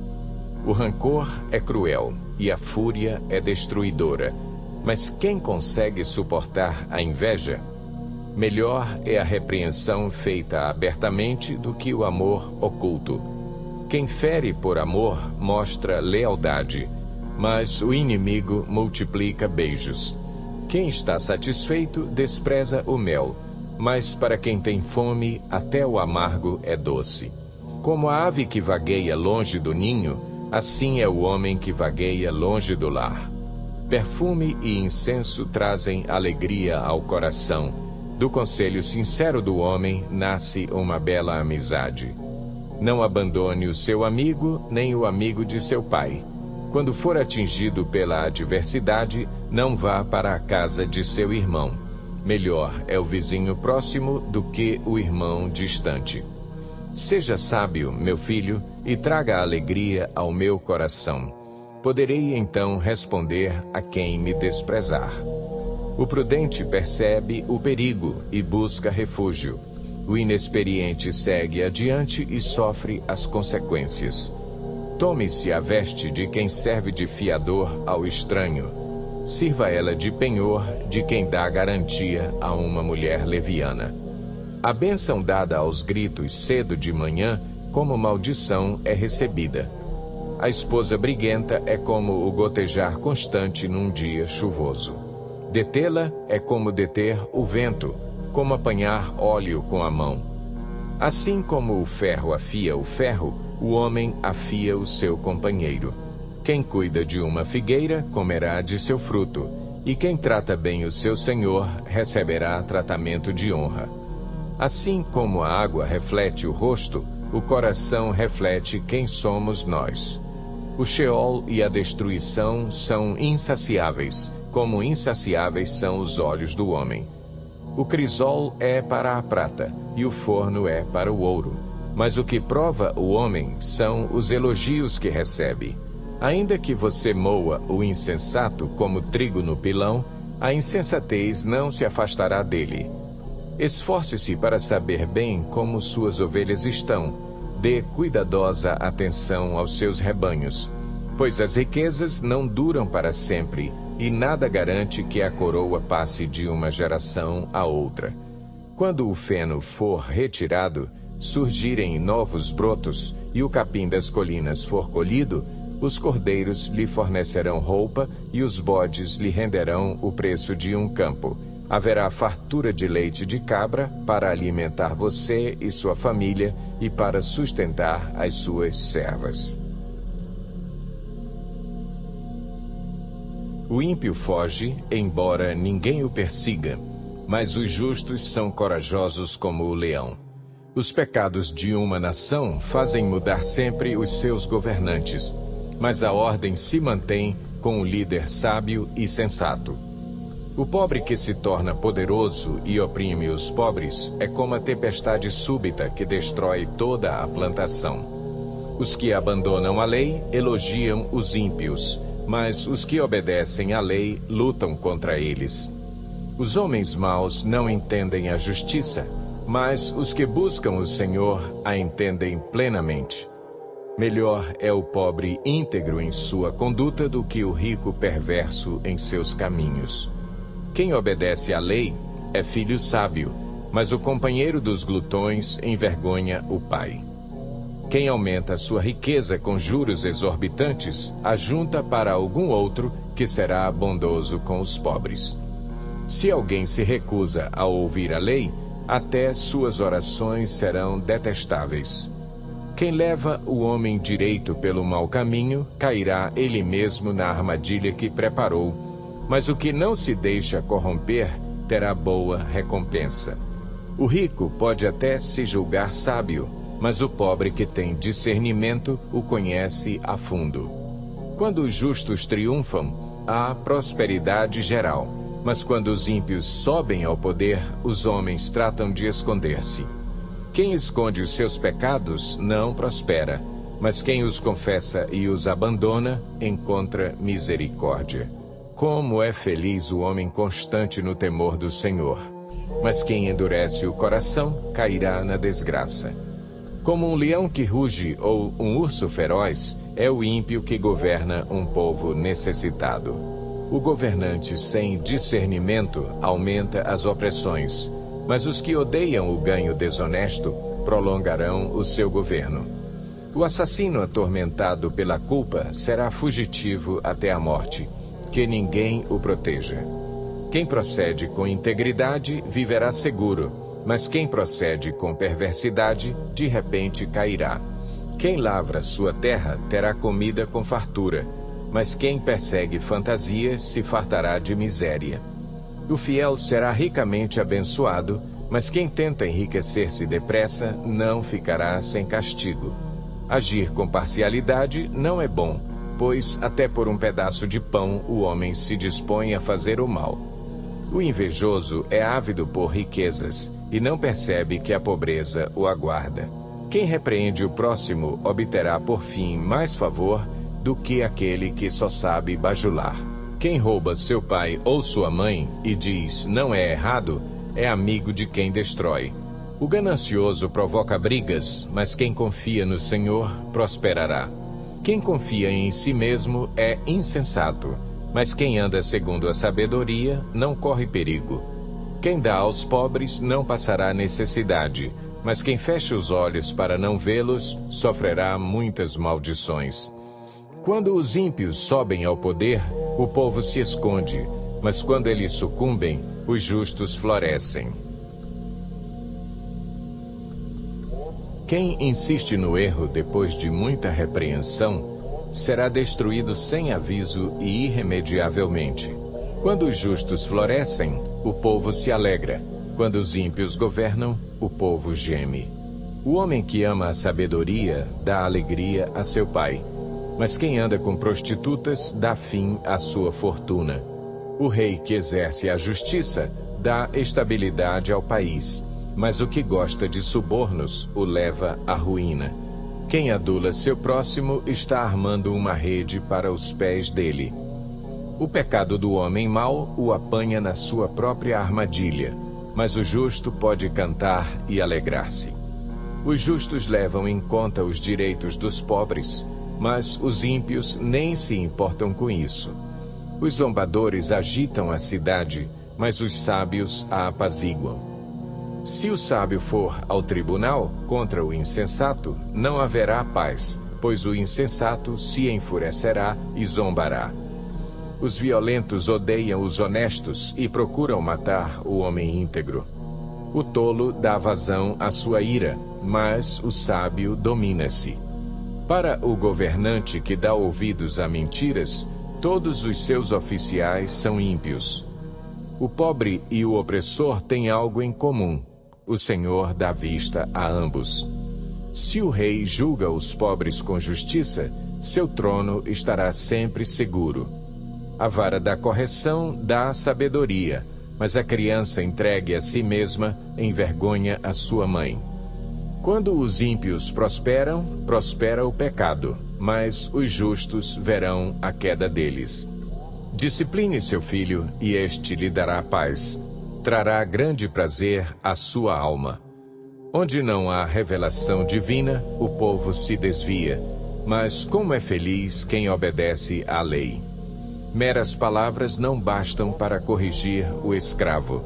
O rancor é cruel e a fúria é destruidora, mas quem consegue suportar a inveja? Melhor é a repreensão feita abertamente do que o amor oculto. Quem fere por amor mostra lealdade, mas o inimigo multiplica beijos. Quem está satisfeito despreza o mel, mas para quem tem fome, até o amargo é doce. Como a ave que vagueia longe do ninho, assim é o homem que vagueia longe do lar. Perfume e incenso trazem alegria ao coração. Do conselho sincero do homem nasce uma bela amizade. Não abandone o seu amigo, nem o amigo de seu pai. Quando for atingido pela adversidade, não vá para a casa de seu irmão. Melhor é o vizinho próximo do que o irmão distante. Seja sábio, meu filho, e traga alegria ao meu coração. Poderei então responder a quem me desprezar. O prudente percebe o perigo e busca refúgio. O inexperiente segue adiante e sofre as consequências. Tome-se a veste de quem serve de fiador ao estranho. Sirva ela de penhor de quem dá garantia a uma mulher leviana. A bênção dada aos gritos cedo de manhã, como maldição, é recebida. A esposa briguenta é como o gotejar constante num dia chuvoso. Detê-la é como deter o vento, como apanhar óleo com a mão. Assim como o ferro afia o ferro, o homem afia o seu companheiro. Quem cuida de uma figueira comerá de seu fruto, e quem trata bem o seu senhor receberá tratamento de honra. Assim como a água reflete o rosto, o coração reflete quem somos nós. O Sheol e a destruição são insaciáveis, como insaciáveis são os olhos do homem. O crisol é para a prata, e o forno é para o ouro. Mas o que prova o homem são os elogios que recebe. Ainda que você moa o insensato como trigo no pilão, a insensatez não se afastará dele. Esforce-se para saber bem como suas ovelhas estão. Dê cuidadosa atenção aos seus rebanhos, pois as riquezas não duram para sempre, e nada garante que a coroa passe de uma geração a outra. Quando o feno for retirado, surgirem novos brotos, e o capim das colinas for colhido, os cordeiros lhe fornecerão roupa, e os bodes lhe renderão o preço de um campo. Haverá fartura de leite de cabra para alimentar você e sua família e para sustentar as suas servas. O ímpio foge, embora ninguém o persiga, mas os justos são corajosos como o leão. Os pecados de uma nação fazem mudar sempre os seus governantes, mas a ordem se mantém com o líder sábio e sensato. O pobre que se torna poderoso e oprime os pobres é como a tempestade súbita que destrói toda a plantação. Os que abandonam a lei elogiam os ímpios, mas os que obedecem à lei lutam contra eles. Os homens maus não entendem a justiça, mas os que buscam o Senhor a entendem plenamente. Melhor é o pobre íntegro em sua conduta do que o rico perverso em seus caminhos. Quem obedece à lei é filho sábio, mas o companheiro dos glutões envergonha o pai. Quem aumenta sua riqueza com juros exorbitantes, ajunta para algum outro que será bondoso com os pobres. Se alguém se recusa a ouvir a lei, até suas orações serão detestáveis. Quem leva o homem direito pelo mau caminho, cairá ele mesmo na armadilha que preparou. Mas o que não se deixa corromper, terá boa recompensa. O rico pode até se julgar sábio, mas o pobre que tem discernimento o conhece a fundo. Quando os justos triunfam, há prosperidade geral, mas quando os ímpios sobem ao poder, os homens tratam de esconder-se. Quem esconde os seus pecados não prospera, mas quem os confessa e os abandona, encontra misericórdia. Como é feliz o homem constante no temor do Senhor! Mas quem endurece o coração, cairá na desgraça. Como um leão que ruge ou um urso feroz, é o ímpio que governa um povo necessitado. O governante sem discernimento aumenta as opressões, mas os que odeiam o ganho desonesto prolongarão o seu governo. O assassino atormentado pela culpa será fugitivo até a morte, que ninguém o proteja. Quem procede com integridade viverá seguro, mas quem procede com perversidade, de repente cairá. Quem lavra sua terra terá comida com fartura, mas quem persegue fantasias se fartará de miséria. O fiel será ricamente abençoado, mas quem tenta enriquecer-se depressa não ficará sem castigo. Agir com parcialidade não é bom, pois até por um pedaço de pão o homem se dispõe a fazer o mal. O invejoso é ávido por riquezas e não percebe que a pobreza o aguarda. Quem repreende o próximo obterá por fim mais favor do que aquele que só sabe bajular. Quem rouba seu pai ou sua mãe e diz não é errado, é amigo de quem destrói. O ganancioso provoca brigas, mas quem confia no Senhor prosperará. Quem confia em si mesmo é insensato, mas quem anda segundo a sabedoria não corre perigo. Quem dá aos pobres não passará necessidade, mas quem fecha os olhos para não vê-los sofrerá muitas maldições. Quando os ímpios sobem ao poder, o povo se esconde, mas quando eles sucumbem, os justos florescem. Quem insiste no erro depois de muita repreensão, será destruído sem aviso e irremediavelmente. Quando os justos florescem, o povo se alegra. Quando os ímpios governam, o povo geme. O homem que ama a sabedoria dá alegria a seu pai, mas quem anda com prostitutas dá fim à sua fortuna. O rei que exerce a justiça dá estabilidade ao país, mas o que gosta de subornos o leva à ruína. Quem adula seu próximo está armando uma rede para os pés dele. O pecado do homem mau o apanha na sua própria armadilha, mas o justo pode cantar e alegrar-se. Os justos levam em conta os direitos dos pobres, mas os ímpios nem se importam com isso. Os zombadores agitam a cidade, mas os sábios a apaziguam. Se o sábio for ao tribunal contra o insensato, não haverá paz, pois o insensato se enfurecerá e zombará. Os violentos odeiam os honestos e procuram matar o homem íntegro. O tolo dá vazão à sua ira, mas o sábio domina-se. Para o governante que dá ouvidos a mentiras, todos os seus oficiais são ímpios. O pobre e o opressor têm algo em comum. O Senhor dá vista a ambos. Se o rei julga os pobres com justiça, seu trono estará sempre seguro. A vara da correção dá sabedoria, mas a criança entregue a si mesma envergonha a sua mãe. Quando os ímpios prosperam, prospera o pecado, mas os justos verão a queda deles. Discipline seu filho, e este lhe dará paz. Trará grande prazer à sua alma. Onde não há revelação divina, o povo se desvia, mas como é feliz quem obedece à lei. Meras palavras não bastam para corrigir o escravo.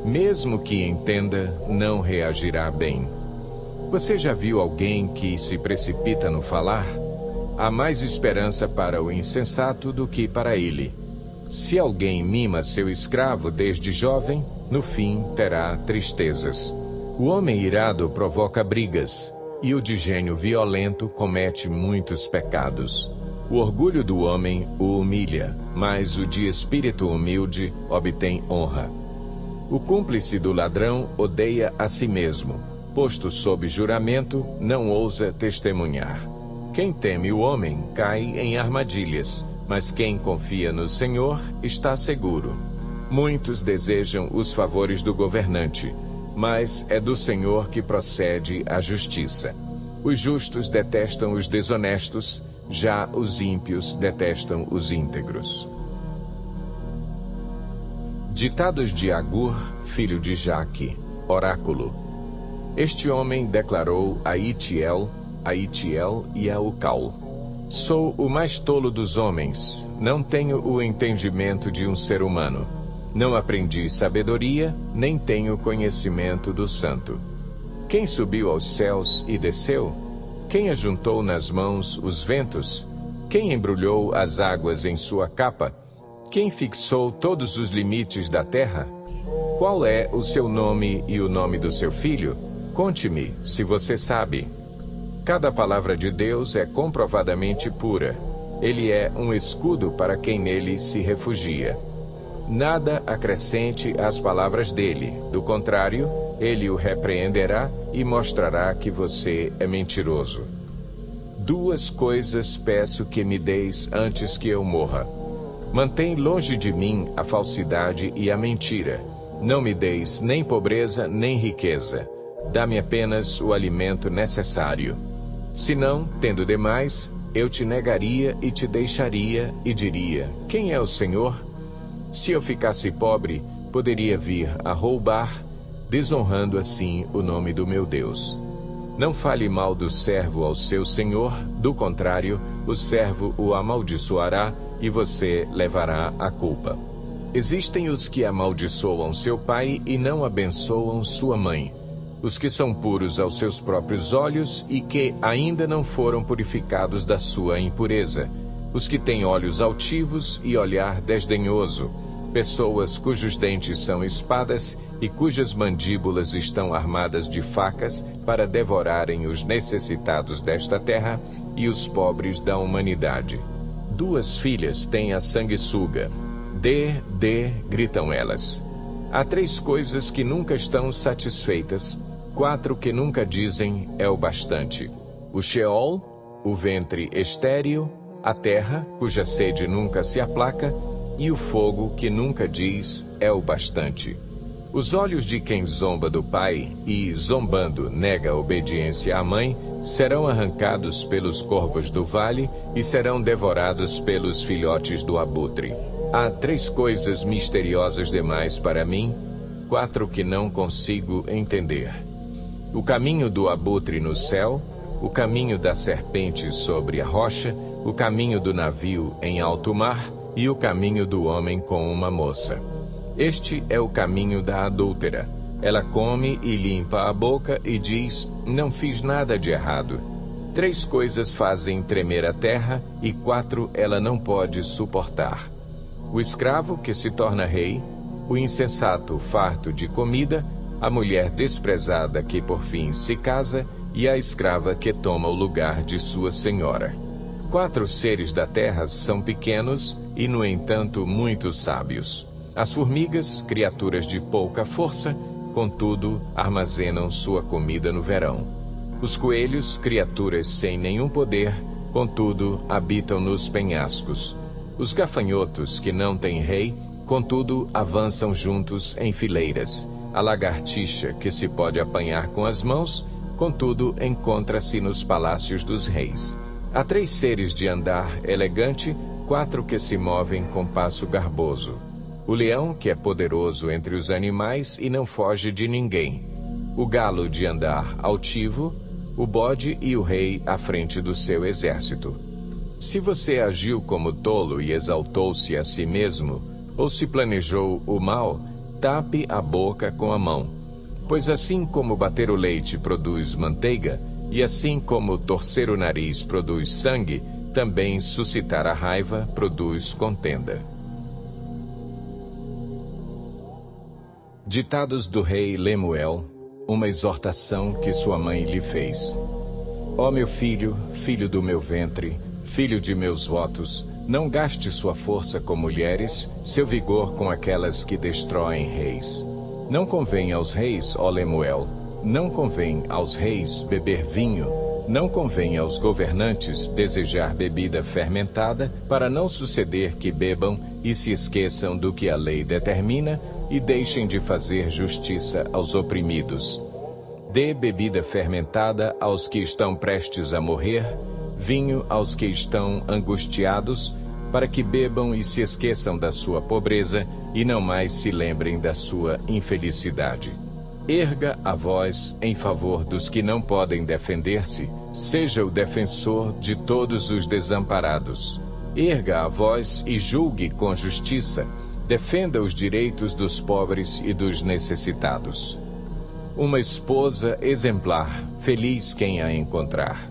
Mesmo que entenda, não reagirá bem. Você já viu alguém que se precipita no falar? Há mais esperança para o insensato do que para ele. Se alguém mima seu escravo desde jovem, no fim terá tristezas. O homem irado provoca brigas, e o de gênio violento comete muitos pecados. O orgulho do homem o humilha, mas o de espírito humilde obtém honra. O cúmplice do ladrão odeia a si mesmo, posto sob juramento, não ousa testemunhar. Quem teme o homem cai em armadilhas, mas quem confia no Senhor está seguro. Muitos desejam os favores do governante, mas é do Senhor que procede a justiça. Os justos detestam os desonestos, já os ímpios detestam os íntegros. Ditados de Agur, filho de Jaque, oráculo. Este homem declarou a Itiel e a Ucal: Sou o mais tolo dos homens, não tenho o entendimento de um ser humano. Não aprendi sabedoria, nem tenho conhecimento do santo. Quem subiu aos céus e desceu? Quem ajuntou nas mãos os ventos? Quem embrulhou as águas em sua capa? Quem fixou todos os limites da terra? Qual é o seu nome e o nome do seu filho? Conte-me, se você sabe. Cada palavra de Deus é comprovadamente pura. Ele é um escudo para quem nele se refugia. Nada acrescente às palavras dele. Do contrário, ele o repreenderá e mostrará que você é mentiroso. 2 coisas peço que me deis antes que eu morra. Mantém longe de mim a falsidade e a mentira. Não me deis nem pobreza nem riqueza. Dá-me apenas o alimento necessário. Senão, tendo demais, eu te negaria e te deixaria e diria: quem é o Senhor? Se eu ficasse pobre, poderia vir a roubar, desonrando assim o nome do meu Deus. Não fale mal do servo ao seu senhor, do contrário, o servo o amaldiçoará e você levará a culpa. Existem os que amaldiçoam seu pai e não abençoam sua mãe, os que são puros aos seus próprios olhos e que ainda não foram purificados da sua impureza, os que têm olhos altivos e olhar desdenhoso, pessoas cujos dentes são espadas e cujas mandíbulas estão armadas de facas para devorarem os necessitados desta terra e os pobres da humanidade. 2 filhas têm a sanguessuga. Dê, gritam elas. Há 3 coisas que nunca estão satisfeitas, 4 que nunca dizem é o bastante. O Sheol, o ventre estéril, a terra, cuja sede nunca se aplaca, e o fogo que nunca diz é o bastante. Os olhos de quem zomba do pai e, zombando, nega a obediência à mãe, serão arrancados pelos corvos do vale e serão devorados pelos filhotes do abutre. Há 3 coisas misteriosas demais para mim, 4 que não consigo entender. O caminho do abutre no céu, o caminho da serpente sobre a rocha, o caminho do navio em alto mar e o caminho do homem com uma moça. Este é o caminho da adúltera. Ela come e limpa a boca e diz: não fiz nada de errado. 3 coisas fazem tremer a terra e 4 ela não pode suportar: o escravo que se torna rei, o insensato farto de comida, a mulher desprezada que por fim se casa e a escrava que toma o lugar de sua senhora. 4 seres da terra são pequenos e, no entanto, muito sábios. As formigas, criaturas de pouca força, contudo, armazenam sua comida no verão. Os coelhos, criaturas sem nenhum poder, contudo, habitam nos penhascos. Os gafanhotos, que não têm rei, contudo, avançam juntos em fileiras. A lagartixa, que se pode apanhar com as mãos, contudo, encontra-se nos palácios dos reis. Há 3 seres de andar elegante, 4 que se movem com passo garboso. O leão, que é poderoso entre os animais e não foge de ninguém. O galo de andar altivo, o bode e o rei à frente do seu exército. Se você agiu como tolo e exaltou-se a si mesmo, ou se planejou o mal, tape a boca com a mão. Pois assim como bater o leite produz manteiga, e assim como torcer o nariz produz sangue, também suscitar a raiva produz contenda. Ditados do rei Lemuel, uma exortação que sua mãe lhe fez. Ó meu filho, filho do meu ventre, filho de meus votos, não gaste sua força com mulheres, seu vigor com aquelas que destroem reis. Não convém aos reis, ó Lemuel, não convém aos reis beber vinho, não convém aos governantes desejar bebida fermentada, para não suceder que bebam e se esqueçam do que a lei determina e deixem de fazer justiça aos oprimidos. Dê bebida fermentada aos que estão prestes a morrer, vinho aos que estão angustiados, para que bebam e se esqueçam da sua pobreza e não mais se lembrem da sua infelicidade. Erga a voz em favor dos que não podem defender-se, seja o defensor de todos os desamparados. Erga a voz e julgue com justiça, defenda os direitos dos pobres e dos necessitados. Uma esposa exemplar, feliz quem a encontrar.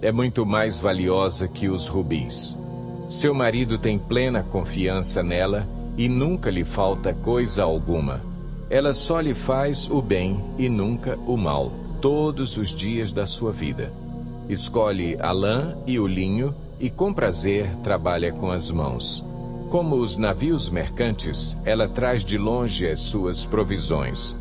É muito mais valiosa que os rubis. Seu marido tem plena confiança nela e nunca lhe falta coisa alguma. Ela só lhe faz o bem e nunca o mal, todos os dias da sua vida. Escolhe a lã e o linho e com prazer trabalha com as mãos. Como os navios mercantes, ela traz de longe as suas provisões.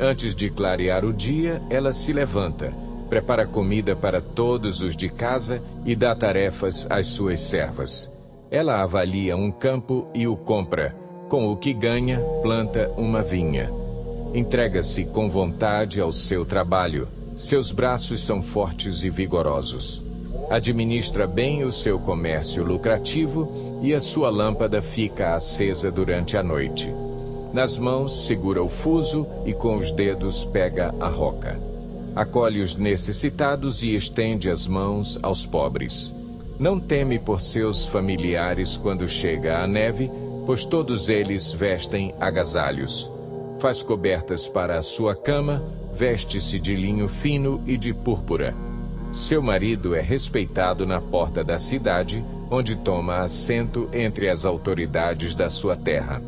Antes de clarear o dia, ela se levanta, prepara comida para todos os de casa e dá tarefas às suas servas. Ela avalia um campo e o compra. Com o que ganha, planta uma vinha. Entrega-se com vontade ao seu trabalho. Seus braços são fortes e vigorosos. Administra bem o seu comércio lucrativo e a sua lâmpada fica acesa durante a noite. Nas mãos segura o fuso e com os dedos pega a roca. Acolhe os necessitados e estende as mãos aos pobres. Não teme por seus familiares quando chega a neve, pois todos eles vestem agasalhos. Faz cobertas para a sua cama, veste-se de linho fino e de púrpura. Seu marido é respeitado na porta da cidade, onde toma assento entre as autoridades da sua terra.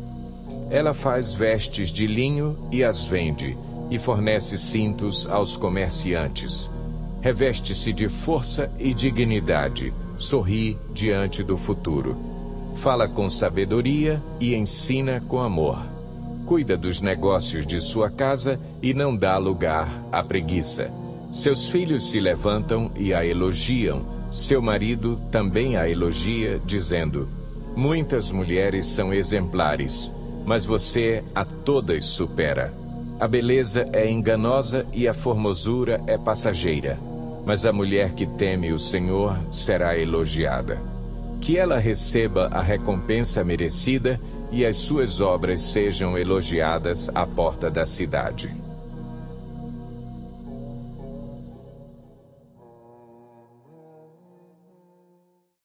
Ela faz vestes de linho e as vende, e fornece cintos aos comerciantes. Reveste-se de força e dignidade, sorri diante do futuro. Fala com sabedoria e ensina com amor. Cuida dos negócios de sua casa e não dá lugar à preguiça. Seus filhos se levantam e a elogiam. Seu marido também a elogia, dizendo: muitas mulheres são exemplares, mas você a todas supera. A beleza é enganosa e a formosura é passageira, mas a mulher que teme o Senhor será elogiada. Que ela receba a recompensa merecida e as suas obras sejam elogiadas à porta da cidade.